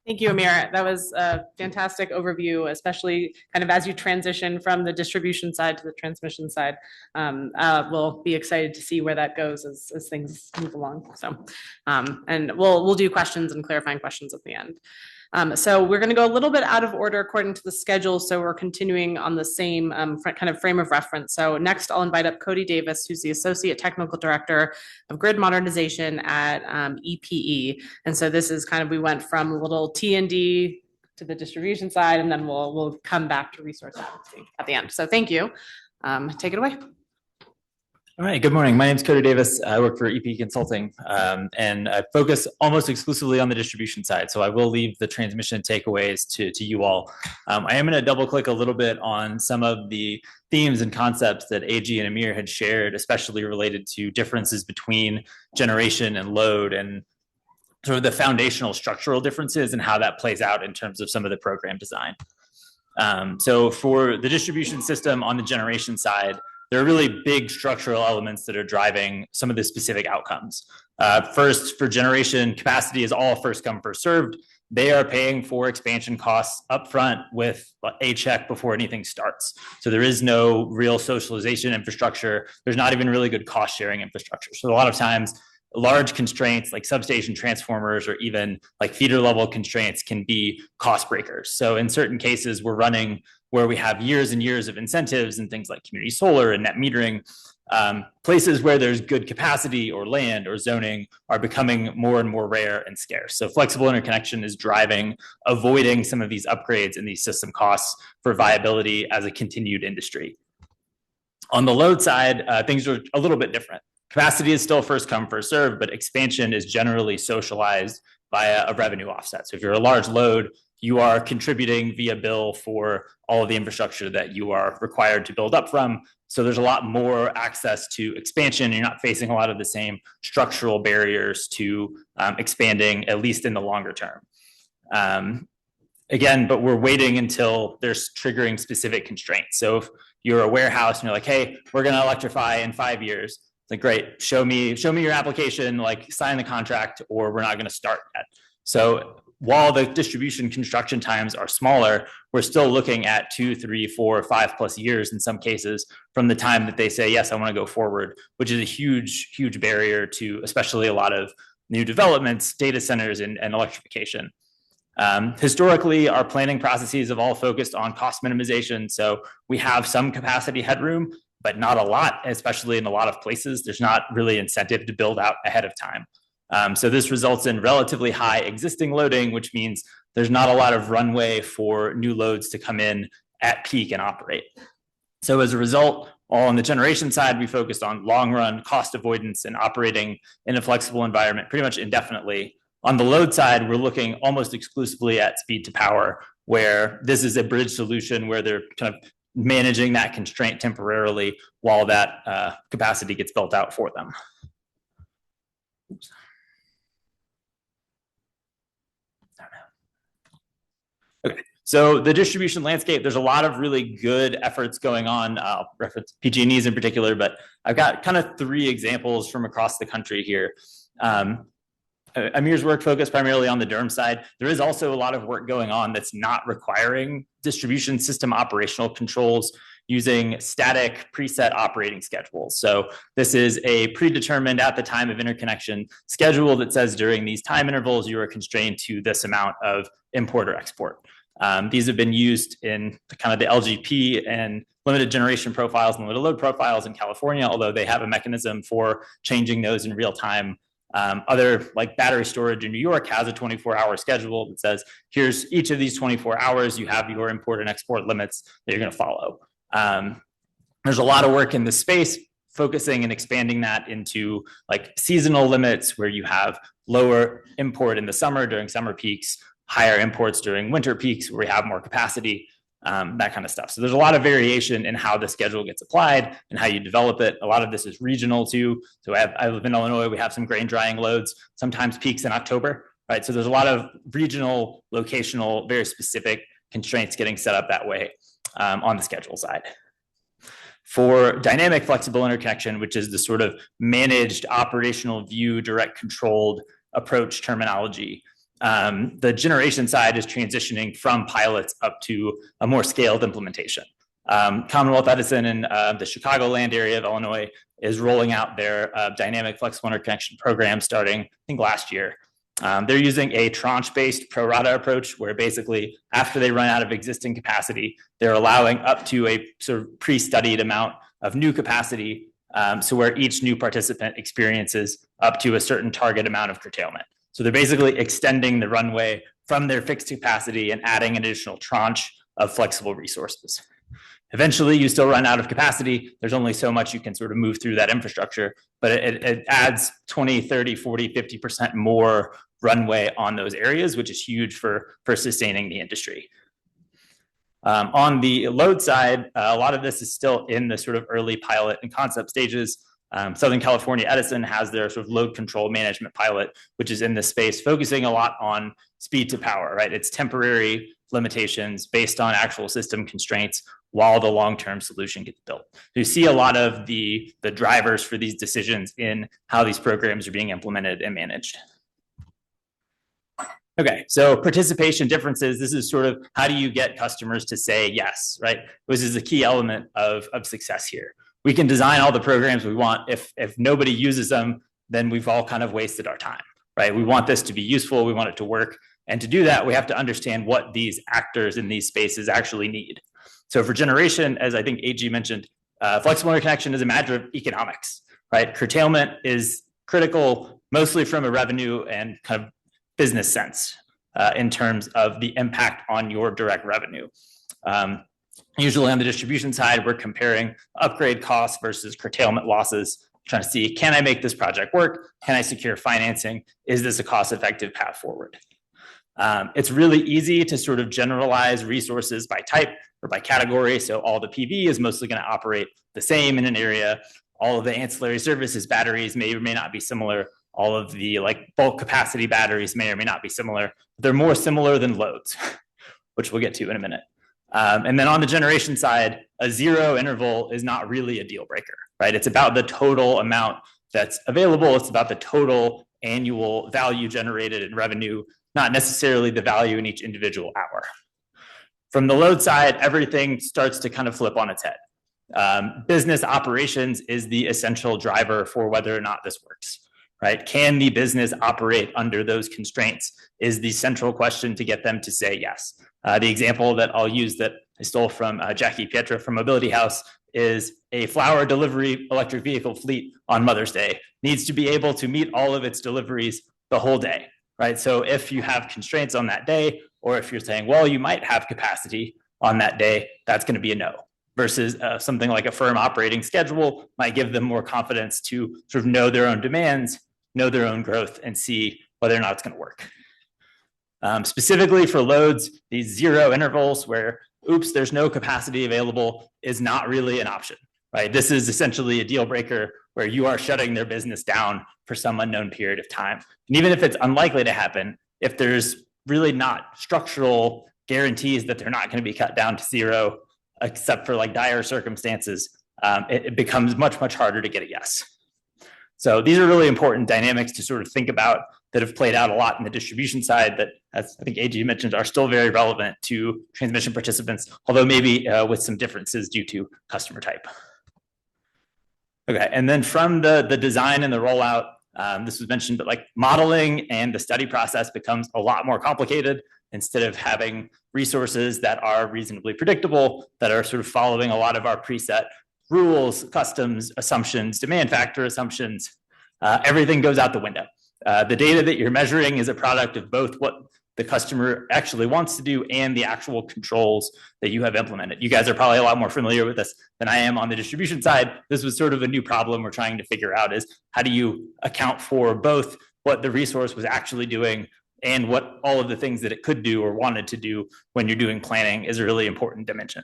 Thank you, Amir. That was a fantastic overview, especially kind of as you transition from the distribution side to the transmission side. We'll be excited to see where that goes as things move along. So, and we'll do questions and clarifying questions at the end. So we're going to go a little bit out of order according to the schedule. So we're continuing on the same kind of frame of reference. So next I'll invite up Cody Davis, who's the Associate Technical Director of Grid Modernization at EPE. And so this is kind of, we went from a little T&D to the distribution side, and then we'll come back to resource advocacy at the end. So thank you. Take it away. All right, good morning. My name is Cody Davis. I work for EP Consulting, and I focus almost exclusively on the distribution side. So I will leave the transmission takeaways to you all. I am going to double click a little bit on some of the themes and concepts that Agee and Amir had shared, especially related to differences between generation and load, and sort of the foundational structural differences and how that plays out in terms of some of the program design. So for the distribution system on the generation side, there are really big structural elements that are driving some of the specific outcomes. First, for generation, capacity is all first come, first served. They are paying for expansion costs upfront with a check before anything starts. So there is no real socialization infrastructure. There's not even really good cost sharing infrastructure. So a lot of times, large constraints like substation transformers or even like feeder level constraints can be cost breakers. So in certain cases, we're running where we have years and years of incentives and things like community solar and net metering. Places where there's good capacity or land or zoning are becoming more and more rare and scarce. So flexible interconnection is driving, avoiding some of these upgrades and these system costs for viability as a continued industry. On the load side, things are a little bit different. Capacity is still first come, first serve, but expansion is generally socialized via a revenue offset. So if you're a large load, you are contributing via bill for all of the infrastructure that you are required to build up from. So there's a lot more access to expansion. You're not facing a lot of the same structural barriers to expanding, at least in the longer term. Again, but we're waiting until there's triggering specific constraints. So if you're a warehouse and you're like, hey, we're going to electrify in 5 years, it's like, great, show me your application, like sign the contract, or we're not going to start yet. So while the distribution construction times are smaller, we're still looking at 2, 3, 4, 5+ years in some cases from the time that they say, yes, I want to go forward, which is a huge, huge barrier to especially a lot of new developments, data centers, and electrification. Historically, our planning processes have all focused on cost minimization. So we have some capacity headroom, but not a lot, especially in a lot of places. There's not really incentive to build out ahead of time. So this results in relatively high existing loading, which means there's not a lot of runway for new loads to come in at peak and operate. So as a result, all on the generation side, we focused on long run cost avoidance and operating in a flexible environment pretty much indefinitely. On the load side, we're looking almost exclusively at speed to power, where this is a bridge solution where they're kind of managing that constraint temporarily while that capacity gets built out for them. Oops. Okay, so the distribution landscape, there's a lot of really good efforts going on. I'll reference PG&Es in particular, but I've got kind of 3 examples from across the country here. Amir's work focused primarily on the Durham side. There is also a lot of work going on that's not requiring distribution system operational controls using static preset operating schedules. So this is a predetermined at the time of interconnection schedule that says during these time intervals, you are constrained to this amount of import or export. These have been used in kind of the LGP and limited generation profiles and limited load profiles in California, although they have a mechanism for changing those in real time. Other like battery storage in New York has a 24-hour schedule that says, here's each of these 24 hours, you have your import and export limits that you're going to follow. There's a lot of work in this space focusing and expanding that into like seasonal limits where you have lower import in the summer during summer peaks, higher imports during winter peaks where we have more capacity, that kind of stuff. So there's a lot of variation in how the schedule gets applied and how you develop it. A lot of this is regional too. So I live in Illinois, we have some grain drying loads, sometimes peaks in October, right? So there's a lot of regional, locational, very specific constraints getting set up that way on the schedule side. For dynamic flexible interconnection, which is the sort of managed operational view, direct controlled approach terminology, the generation side is transitioning from pilots up to a more scaled implementation. Commonwealth Edison in the Chicagoland area of Illinois is rolling out their dynamic flexible interconnection program starting, I think, last year. They're using a tranche-based pro rata approach where basically after they run out of existing capacity, they're allowing up to a sort of pre-studied amount of new capacity, so where each new participant experiences up to a certain target amount of curtailment. So they're basically extending the runway from their fixed capacity and adding an additional tranche of flexible resources. Eventually, you still run out of capacity. There's only so much you can sort of move through that infrastructure, but it adds 20, 30, 40, 50% more runway on those areas, which is huge for sustaining the industry. On the load side, a lot of this is still in the sort of early pilot and concept stages. Southern California Edison has their sort of load control management pilot, which is in this space, focusing a lot on speed to power, right? It's temporary limitations based on actual system constraints while the long-term solution gets built. You see a lot of the drivers for these decisions in how these programs are being implemented and managed. Okay, so participation differences, this is sort of how do you get customers to say yes, right? This is a key element of success here. We can design all the programs we want. If nobody uses them, then we've all kind of wasted our time, right? We want this to be useful. We want it to work. And to do that, we have to understand what these actors in these spaces actually need. So for generation, as I think Agee mentioned, flexible interconnection is a matter of economics, right? Curtailment is critical, mostly from a revenue and kind of business sense in terms of the impact on your direct revenue. Usually on the distribution side, we're comparing upgrade costs versus curtailment losses, trying to see, can I make this project work? Can I secure financing? Is this a cost-effective path forward? It's really easy to sort of generalize resources by type or by category. So all the PV is mostly going to operate the same in an area. All of the ancillary services batteries may or may not be similar. All of the like bulk capacity batteries may or may not be similar. They're more similar than loads, which we'll get to in a minute. And then on the generation side, a zero interval is not really a deal breaker, right? It's about the total amount that's available. It's about the total annual value generated in revenue, not necessarily the value in each individual hour. From the load side, everything starts to kind of flip on its head. Business operations is the essential driver for whether or not this works. Right? Can the business operate under those constraints is the central question to get them to say yes. The example that I'll use that I stole from Jackie Pietra from Mobility House is a flower delivery electric vehicle fleet on Mother's Day needs to be able to meet all of its deliveries the whole day, right? So if you have constraints on that day, or if you're saying, well, you might have capacity on that day, that's going to be a no. Versus something like a firm operating schedule might give them more confidence to sort of know their own demands, know their own growth, and see whether or not it's going to work. Specifically for loads, these zero intervals where, oops, there's no capacity available is not really an option, right? This is essentially a deal breaker where you are shutting their business down for some unknown period of time. And even if it's unlikely to happen, if there's really not structural guarantees that they're not going to be cut down to zero, except for like dire circumstances, it becomes much, much harder to get a yes. So these are really important dynamics to sort of think about that have played out a lot in the distribution side that, as I think Agee mentioned, are still very relevant to transmission participants, although maybe with some differences due to customer type. Okay, and then from the design and the rollout, this was mentioned, but like modeling and the study process becomes a lot more complicated. Instead of having resources that are reasonably predictable, that are sort of following a lot of our preset rules, customs, assumptions, demand factor assumptions, everything goes out the window. The data that you're measuring is a product of both what the customer actually wants to do and the actual controls that you have implemented. You guys are probably a lot more familiar with this than I am on the distribution side. This was sort of a new problem we're trying to figure out is how do you account for both what the resource was actually doing and what all of the things that it could do or wanted to do when you're doing planning is a really important dimension.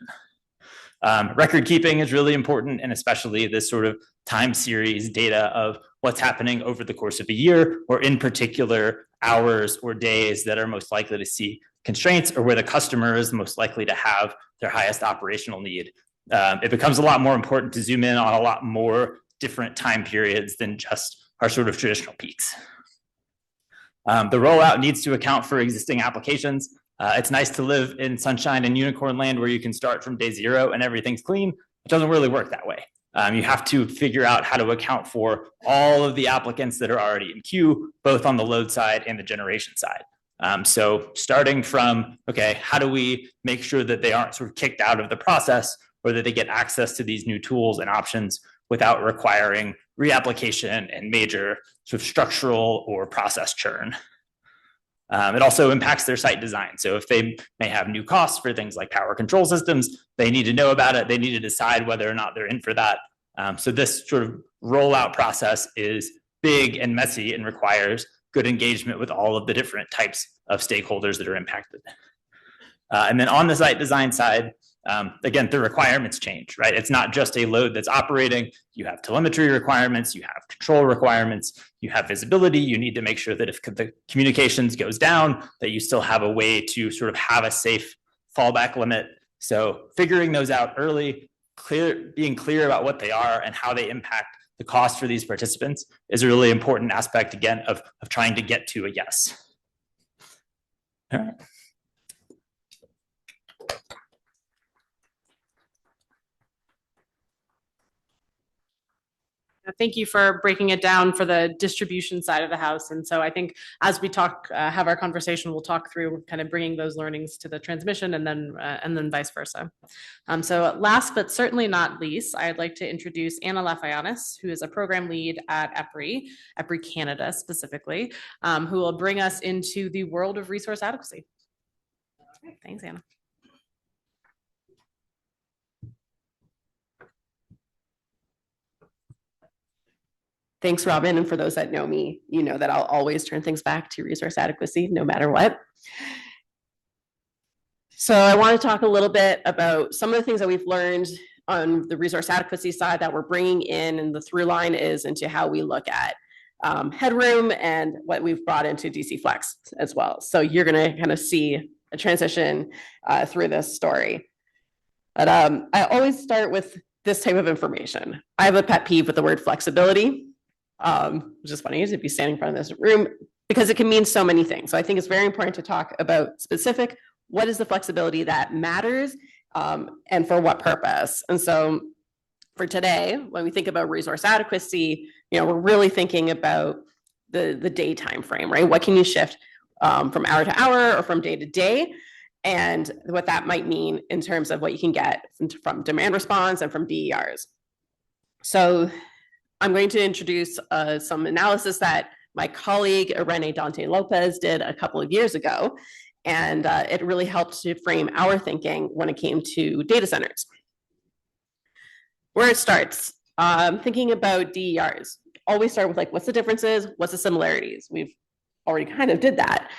Record keeping is really important, and especially this sort of time series data of what's happening over the course of a year, or in particular hours or days that are most likely to see constraints or where the customer is most likely to have their highest operational need. It becomes a lot more important to zoom in on a lot more different time periods than just our sort of traditional peaks. The rollout needs to account for existing applications. It's nice to live in sunshine and unicorn land where you can start from day zero and everything's clean. It doesn't really work that way. You have to figure out how to account for all of the applicants that are already in queue, both on the load side and the generation side. So starting from, okay, how do we make sure that they aren't sort of kicked out of the process or that they get access to these new tools and options without requiring reapplication and major sort of structural or process churn. It also impacts their site design. So if they may have new costs for things like power control systems, they need to know about it. They need to decide whether or not they're in for that. So this sort of rollout process is big and messy and requires good engagement with all of the different types of stakeholders that are impacted. And then on the site design side, again, the requirements change, right? It's not just a load that's operating. You have telemetry requirements, you have control requirements, you have visibility. You need to make sure that if the communications goes down, that you still have a way to sort of have a safe fallback limit. So figuring those out early, being clear about what they are and how they impact the cost for these participants is a really important aspect, again, of trying to get to a yes. All right. Thank you for breaking it down for the distribution side of the house. And so I think as we talk, have our conversation, we'll talk through kind of bringing those learnings to the transmission and then vice versa. So last but certainly not least, I'd like to introduce Anna Lafianis, who is a program lead at EPRI Canada specifically, who will bring us into the world of resource adequacy. Thanks, Anna. Thanks, Robin. And for those that know me, you know that I'll always turn things back to resource adequacy, no matter what. So I want to talk a little bit about some of the things that we've learned on the resource adequacy side that we're bringing in, and the through line is into how we look at headroom and what we've brought into DC Flex as well. So you're going to kind of see a transition through this story. But I always start with this type of information. I have a pet peeve with the word flexibility. Which is funny to be standing in front of this room because it can mean so many things. So I think it's very important to talk about specific, what is the flexibility that matters and for what purpose? And so for today, when we think about resource adequacy, we're really thinking about the day time frame, right? What can you shift from hour to hour or from day to day? And what that might mean in terms of what you can get from demand response and from DERs. So I'm going to introduce some analysis that my colleague Rene Dante Lopez did a couple of years ago, and it really helped to frame our thinking when it came to data centers. Where it starts, thinking about DERs, always start with what's the differences, what's the similarities? We've already kind of did that.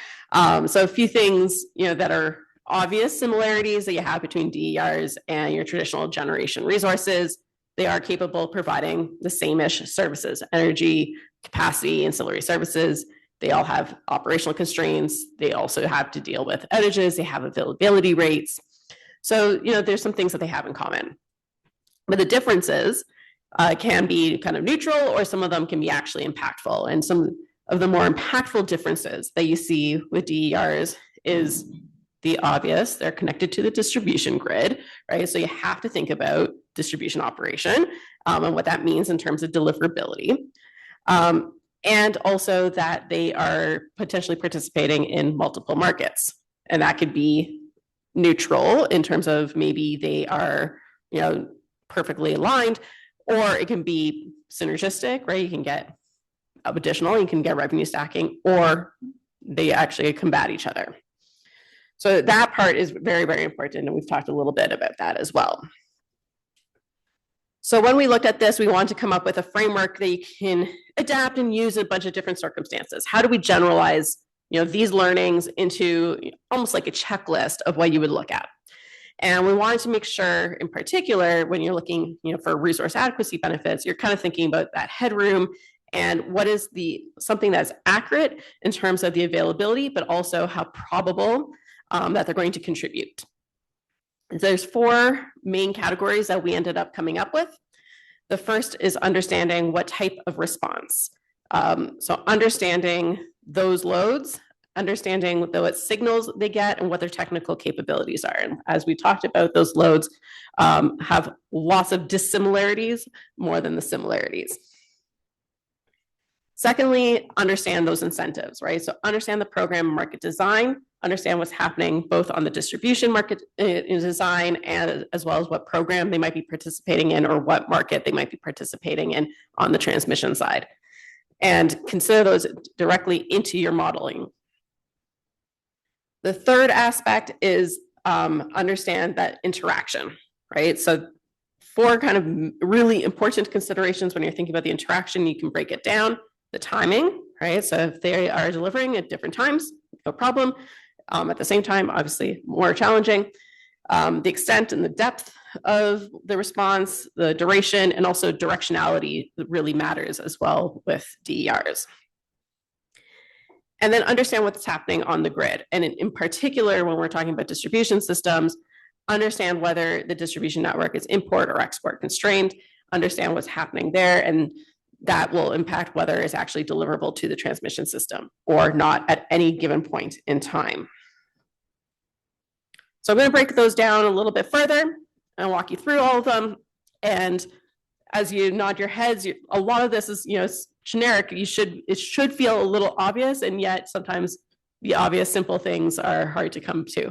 So a few things that are obvious similarities that you have between DERs and your traditional generation resources. They are capable of providing the same-ish services, energy, capacity, ancillary services. They all have operational constraints. They also have to deal with outages. They have availability rates. So, there's some things that they have in common. But the differences can be kind of neutral, or some of them can be actually impactful. And some of the more impactful differences that you see with DERs is the obvious. They're connected to the distribution grid, right? So you have to think about distribution operation and what that means in terms of deliverability. And also that they are potentially participating in multiple markets. And that could be neutral in terms of maybe they are, perfectly aligned, or it can be synergistic, right? You can get additional, you can get revenue stacking, or they actually combat each other. So that part is very, very important, and we've talked a little bit about that as well. So when we looked at this, we wanted to come up with a framework that you can adapt and use in a bunch of different circumstances. How do we generalize, these learnings into almost like a checklist of what you would look at? And we wanted to make sure, in particular, when you're looking, for resource adequacy benefits, you're kind of thinking about that headroom and what is something that's accurate in terms of the availability, but also how probable that they're going to contribute. There's 4 main categories that we ended up coming up with. The first is understanding what type of response. So understanding those loads, understanding what signals they get and what their technical capabilities are. And as we talked about, those loads have lots of dissimilarities more than the similarities. Secondly, understand those incentives, right? So understand the program market design, understand what's happening both on the distribution market design and as well as what program they might be participating in or what market they might be participating in on the transmission side. And consider those directly into your modeling. The third aspect is understand that interaction, right? So 4 kind of really important considerations when you're thinking about the interaction, you can break it down. The timing, right? So if they are delivering at different times, no problem. At the same time, obviously more challenging. The extent and the depth of the response, the duration, and also directionality really matters as well with DERs. And then understand what's happening on the grid. And in particular, when we're talking about distribution systems, understand whether the distribution network is import or export constrained, understand what's happening there, and that will impact whether it's actually deliverable to the transmission system or not at any given point in time. So I'm going to break those down a little bit further and walk you through all of them. And as you nod your heads, a lot of this is, generic. It should feel a little obvious, and yet sometimes the obvious simple things are hard to come to.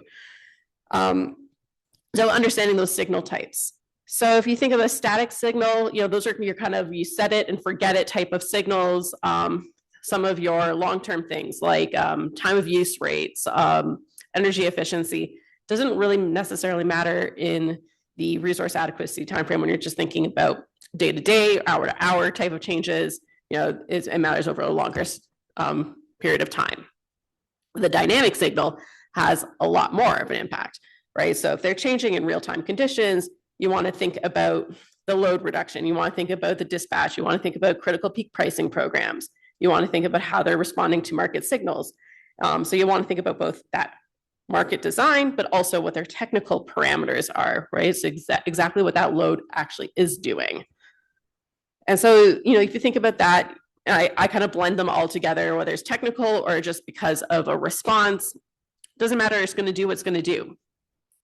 So understanding those signal types. So if you think of a static signal, those are your kind of, you set it and forget it type of signals. Some of your long-term things like time of use rates, energy efficiency, doesn't really necessarily matter in the resource adequacy timeframe when you're just thinking about day-to-day, hour-to-hour type of changes. It matters over a longer period of time. The dynamic signal has a lot more of an impact, right? So if they're changing in real-time conditions, you want to think about the load reduction. You want to think about the dispatch. You want to think about critical peak pricing programs. You want to think about how they're responding to market signals. So you want to think about both that market design, but also what their technical parameters are, right? So exactly what that load actually is doing. And so, if you think about that, I kind of blend them all together, whether it's technical or just because of a response. Doesn't matter, it's going to do what's going to do.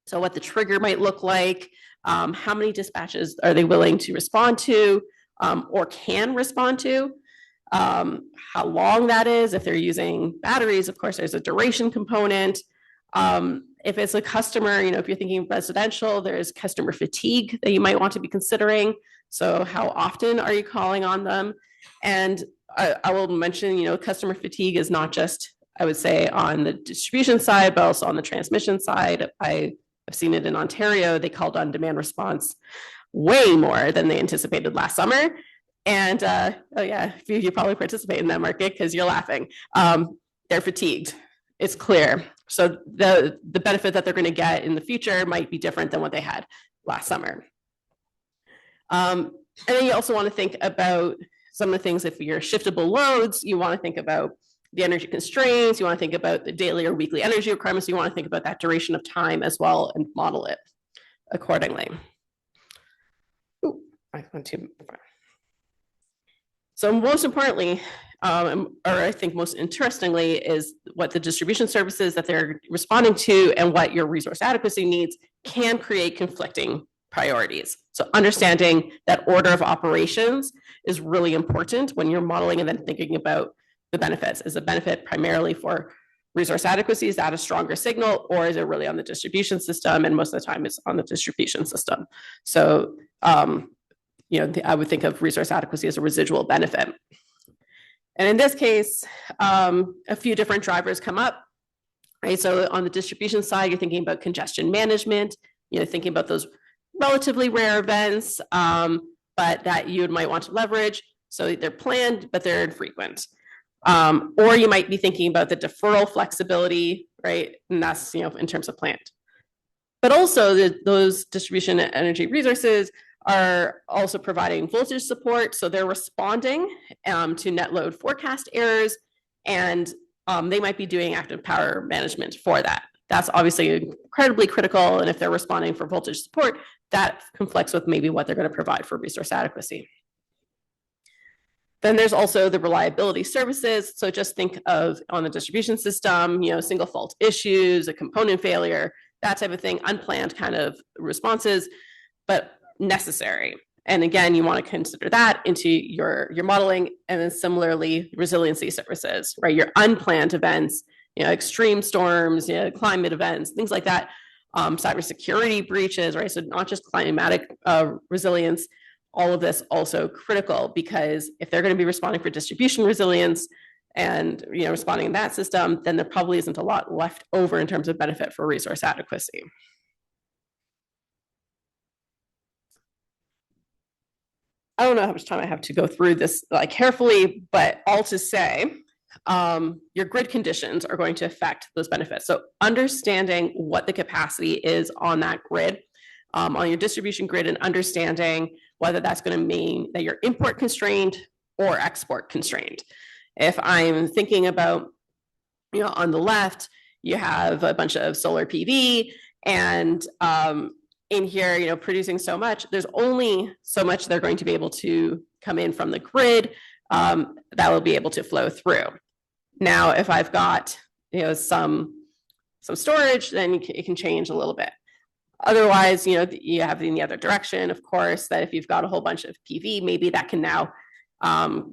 So what the trigger might look like, how many dispatches are they willing to respond to or can respond to, how long that is. If they're using batteries, of course, there's a duration component. If it's a customer, if you're thinking residential, there's customer fatigue that you might want to be considering. So how often are you calling on them? And I will mention, customer fatigue is not just, I would say, on the distribution side, but also on the transmission side. I've seen it in Ontario. They called on demand response way more than they anticipated last summer. And oh yeah, you probably participate in that market because you're laughing. They're fatigued. It's clear. So the benefit that they're going to get in the future might be different than what they had last summer. And then you also want to think about some of the things. If you're shiftable loads, you want to think about the energy constraints. You want to think about the daily or weekly energy requirements. You want to think about that duration of time as well and model it accordingly. Ooh, I went too far. So most importantly, or I think most interestingly, is what the distribution services that they're responding to and what your resource adequacy needs can create conflicting priorities. So understanding that order of operations is really important when you're modeling and then thinking about the benefits. Is the benefit primarily for resource adequacy? Is that a stronger signal, or is it really on the distribution system? And most of the time it's on the distribution system. So, I would think of resource adequacy as a residual benefit. And in this case, a few different drivers come up, right? So on the distribution side, you're thinking about congestion management, thinking about those relatively rare events, but that you might want to leverage. So they're planned, but they're infrequent. Or you might be thinking about the deferral flexibility, right? And that's, in terms of planned. But also those distribution energy resources are also providing voltage support. So they're responding to net load forecast errors, and they might be doing active power management for that. That's obviously incredibly critical. And if they're responding for voltage support, that conflicts with maybe what they're going to provide for resource adequacy. Then there's also the reliability services. So just think of on the distribution system, single fault issues, a component failure, that type of thing, unplanned kind of responses, but necessary. And again, you want to consider that into your modeling. And then similarly, resiliency services, right? Your unplanned events, extreme storms, climate events, things like that, cybersecurity breaches, right? So not just climatic resilience, all of this also critical, because if they're going to be responding for distribution resilience and responding in that system, then there probably isn't a lot left over in terms of benefit for resource adequacy. I don't know how much time I have to go through this carefully, but all to say, your grid conditions are going to affect those benefits. So understanding what the capacity is on that grid, on your distribution grid, and understanding whether that's going to mean that you're import constrained or export constrained. If I'm thinking about, on the left, you have a bunch of solar PV, and in here, producing so much, there's only so much they're going to be able to come in from the grid that will be able to flow through. Now, if I've got, some storage, then it can change a little bit. Otherwise, you have in the other direction, of course, that if you've got a whole bunch of PV, maybe that can now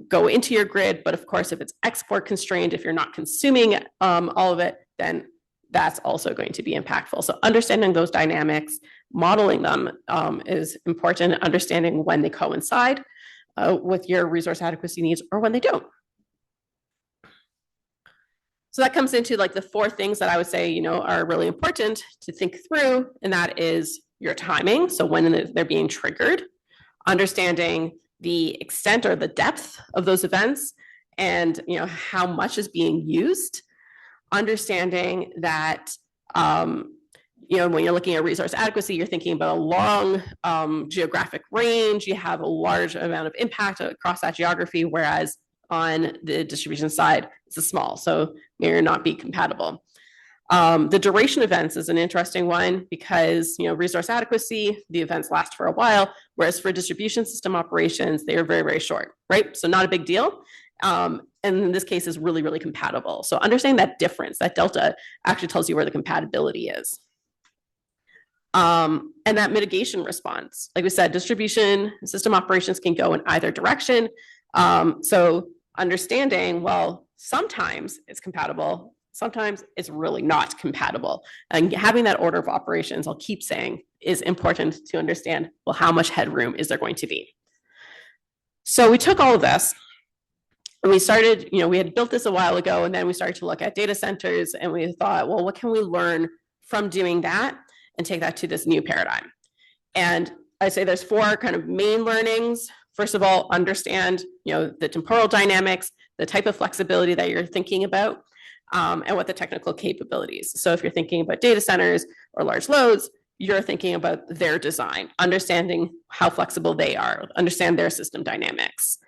go into your grid. But of course, if it's export constrained, if you're not consuming all of it, then that's also going to be impactful. So understanding those dynamics, modeling them is important, understanding when they coincide with your resource adequacy needs or when they don't. So that comes into like the four things that I would say, are really important to think through, and that is your timing. So when they're being triggered, understanding the extent or the depth of those events, and how much is being used, understanding that when you're looking at resource adequacy, you're thinking about a long geographic range. You have a large amount of impact across that geography, whereas on the distribution side, it's a small, so may or not be compatible. The duration events is an interesting one because, resource adequacy, the events last for a while, whereas for distribution system operations, they are very, very short, right? So not a big deal. And in this case is really, really compatible. So understanding that difference, that delta, actually tells you where the compatibility is. And that mitigation response, like we said, distribution system operations can go in either direction. So understanding, well, sometimes it's compatible, sometimes it's really not compatible. And having that order of operations, I'll keep saying, is important to understand, well, how much headroom is there going to be? So we took all of this and we started, we had built this a while ago, and then we started to look at data centers, and we thought, well, what can we learn from doing that and take that to this new paradigm? And I say there's four kind of main learnings. First of all, understand, the temporal dynamics, the type of flexibility that you're thinking about, and what the technical capabilities. So if you're thinking about data centers or large loads, you're thinking about their design, understanding how flexible they are, understand their system dynamics.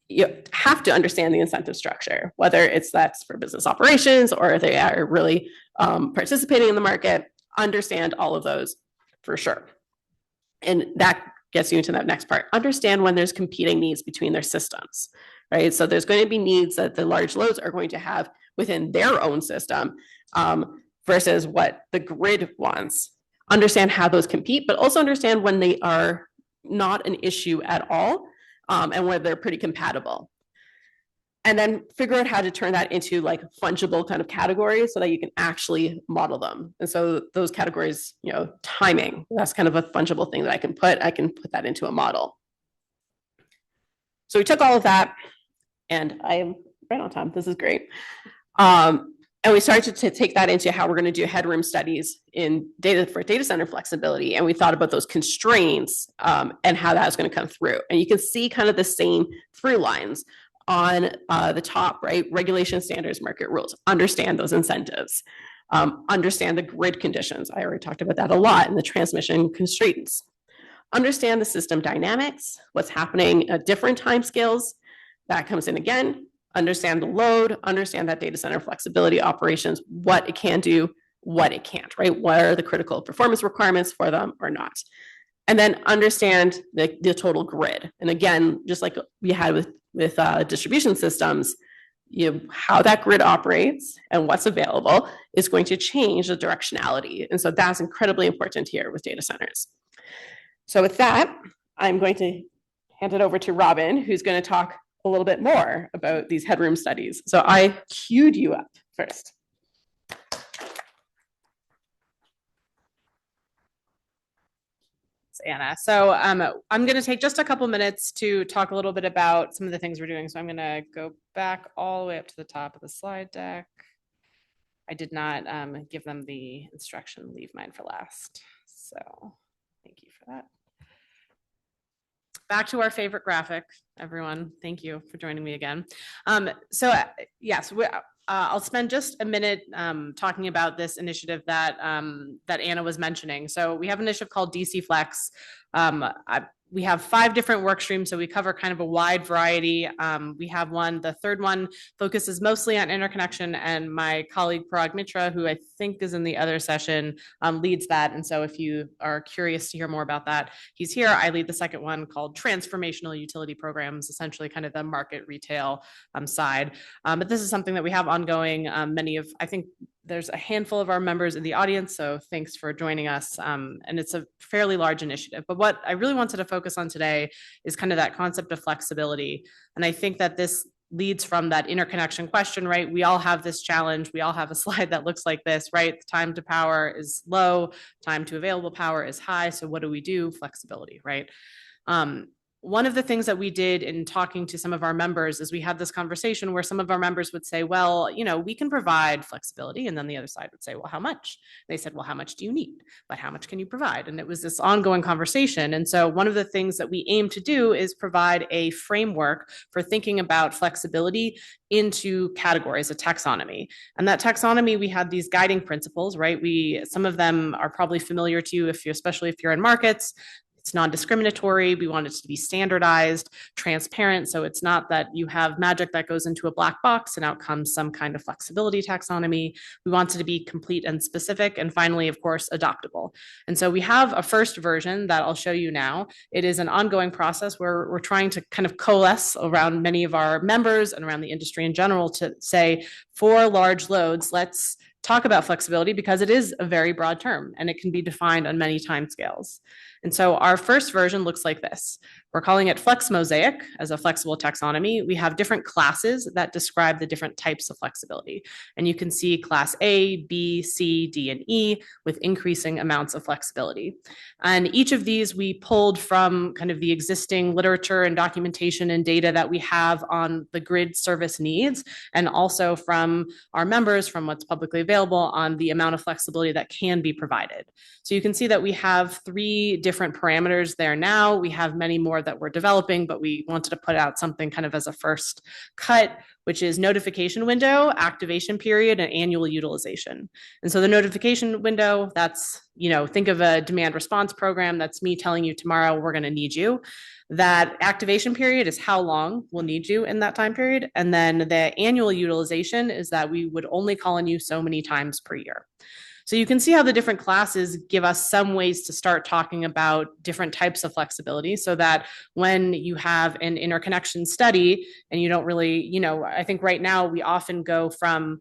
You have to understand the incentive structure, whether that's for business operations or they are really participating in the market. Understand all of those for sure. And that gets you into that next part. Understand when there's competing needs between their systems, right? So there's going to be needs that the large loads are going to have within their own system versus what the grid wants. Understand how those compete, but also understand when they are not an issue at all and whether they're pretty compatible. And then figure out how to turn that into like fungible kind of categories so that you can actually model them. And so those categories, timing, that's kind of a fungible thing that I can put that into a model. So we took all of that, and I am right on time. This is great. And we started to take that into how we're going to do headroom studies in data center flexibility. And we thought about those constraints and how that's going to come through. And you can see kind of the same through lines on the top, right? Regulation, standards, market rules. Understand those incentives. Understand the grid conditions. I already talked about that a lot, and the transmission constraints. Understand the system dynamics, what's happening at different timescales. That comes in again. Understand the load, understand that data center flexibility operations, what it can do, what it can't, right? What are the critical performance requirements for them or not? And then understand the total grid. And again, just like we had with distribution systems, how that grid operates and what's available is going to change the directionality. And so that's incredibly important here with data centers. So with that, I'm going to hand it over to Robin, who's going to talk a little bit more about these headroom studies. So I queued you up first. Anna. So I'm going to take just a couple minutes to talk a little bit about some of the things we're doing. So I'm going to go back all the way up to the top of the slide deck. I did not give them the instruction, leave mine for last. So thank you for that. back to our favorite graphic, everyone. Thank you for joining me again. Yes, I'll spend just a minute talking about this initiative that that Anna was mentioning. So we have an initiative called DC Flex. We have 5 different work streams, so we cover kind of a wide variety. We have one, the third one focuses mostly on interconnection, and my colleague Parag Mitra, who I think is in the other session, leads that. And so if you are curious to hear more about that, he's here. I lead the second one called Transformational Utility Programs, essentially kind of the market retail side. But this is something that we have ongoing. I think there's a handful of our members in the audience, so thanks for joining us. And it's a fairly large initiative. But what I really wanted to focus on today is kind of that concept of flexibility. And I think that this leads from that interconnection question, right? We all have this challenge. We all have a slide that looks like this, right? Time to power is low, time to available power is high. So what do? Flexibility, right? One of the things that we did in talking to some of our members is we had this conversation where some of our members would say, well, we can provide flexibility. And then the other side would say, well, how much? They said, well, how much do you need? But how much can you provide? And it was this ongoing conversation. And so one of the things that we aim to do is provide a framework for thinking about flexibility into categories, a taxonomy. And that taxonomy, we have these guiding principles, right? Some of them are probably familiar to you, especially if you're in markets. It's non-discriminatory. We want it to be standardized, transparent. So it's not that you have magic that goes into a black box and out comes some kind of flexibility taxonomy. We want it to be complete and specific. And finally, of course, adoptable. And so we have a first version that I'll show you now. It is an ongoing process where we're trying to kind of coalesce around many of our members and around the industry in general to say, for large loads, let's talk about flexibility because it is a very broad term and it can be defined on many timescales. And so our first version looks like this. We're calling it Flex Mosaic as a flexible taxonomy. We have different classes that describe the different types of flexibility. And you can see class A, B, C, D, and E with increasing amounts of flexibility. And each of these we pulled from kind of the existing literature and documentation and data that we have on the grid service needs, and also from our members, from what's publicly available on the amount of flexibility that can be provided. So you can see that we have 3 different parameters there now. We have many more that we're developing, but we wanted to put out something kind of as a first cut, which is notification window, activation period, and annual utilization. And so the notification window, that's, think of a demand response program. That's me telling you tomorrow we're going to need you. That activation period is how long we'll need you in that time period. And then the annual utilization is that we would only call on you so many times per year. So you can see how the different classes give us some ways to start talking about different types of flexibility so that when you have an interconnection study and you don't really, I think right now we often go from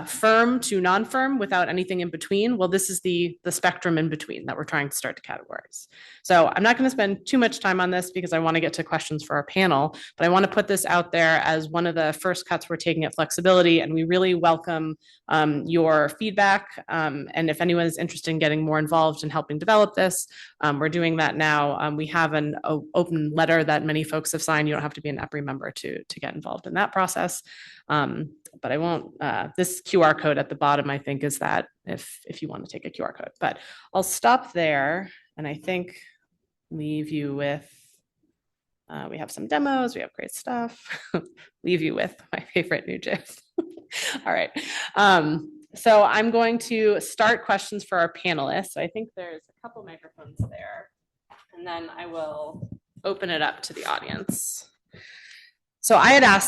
firm to non-firm without anything in between. Well, this is the spectrum in between that we're trying to start to categorize. So I'm not going to spend too much time on this because I want to get to questions for our panel, but I want to put this out there as one of the first cuts we're taking at flexibility, and we really welcome your feedback. And if anyone is interested in getting more involved in helping develop this, we're doing that now. We have an open letter that many folks have signed. You don't have to be an EPRI member to get involved in that process. But I won't, this QR code at the bottom, I think, is that if you want to take a QR code. But I'll stop there and I think leave you with, we have some demos, we have great stuff. Leave you with my favorite new GIF. All right. So I'm going to start questions for our panelists. So I think there's a couple microphones there, and then I will open it up to the audience. So I had asked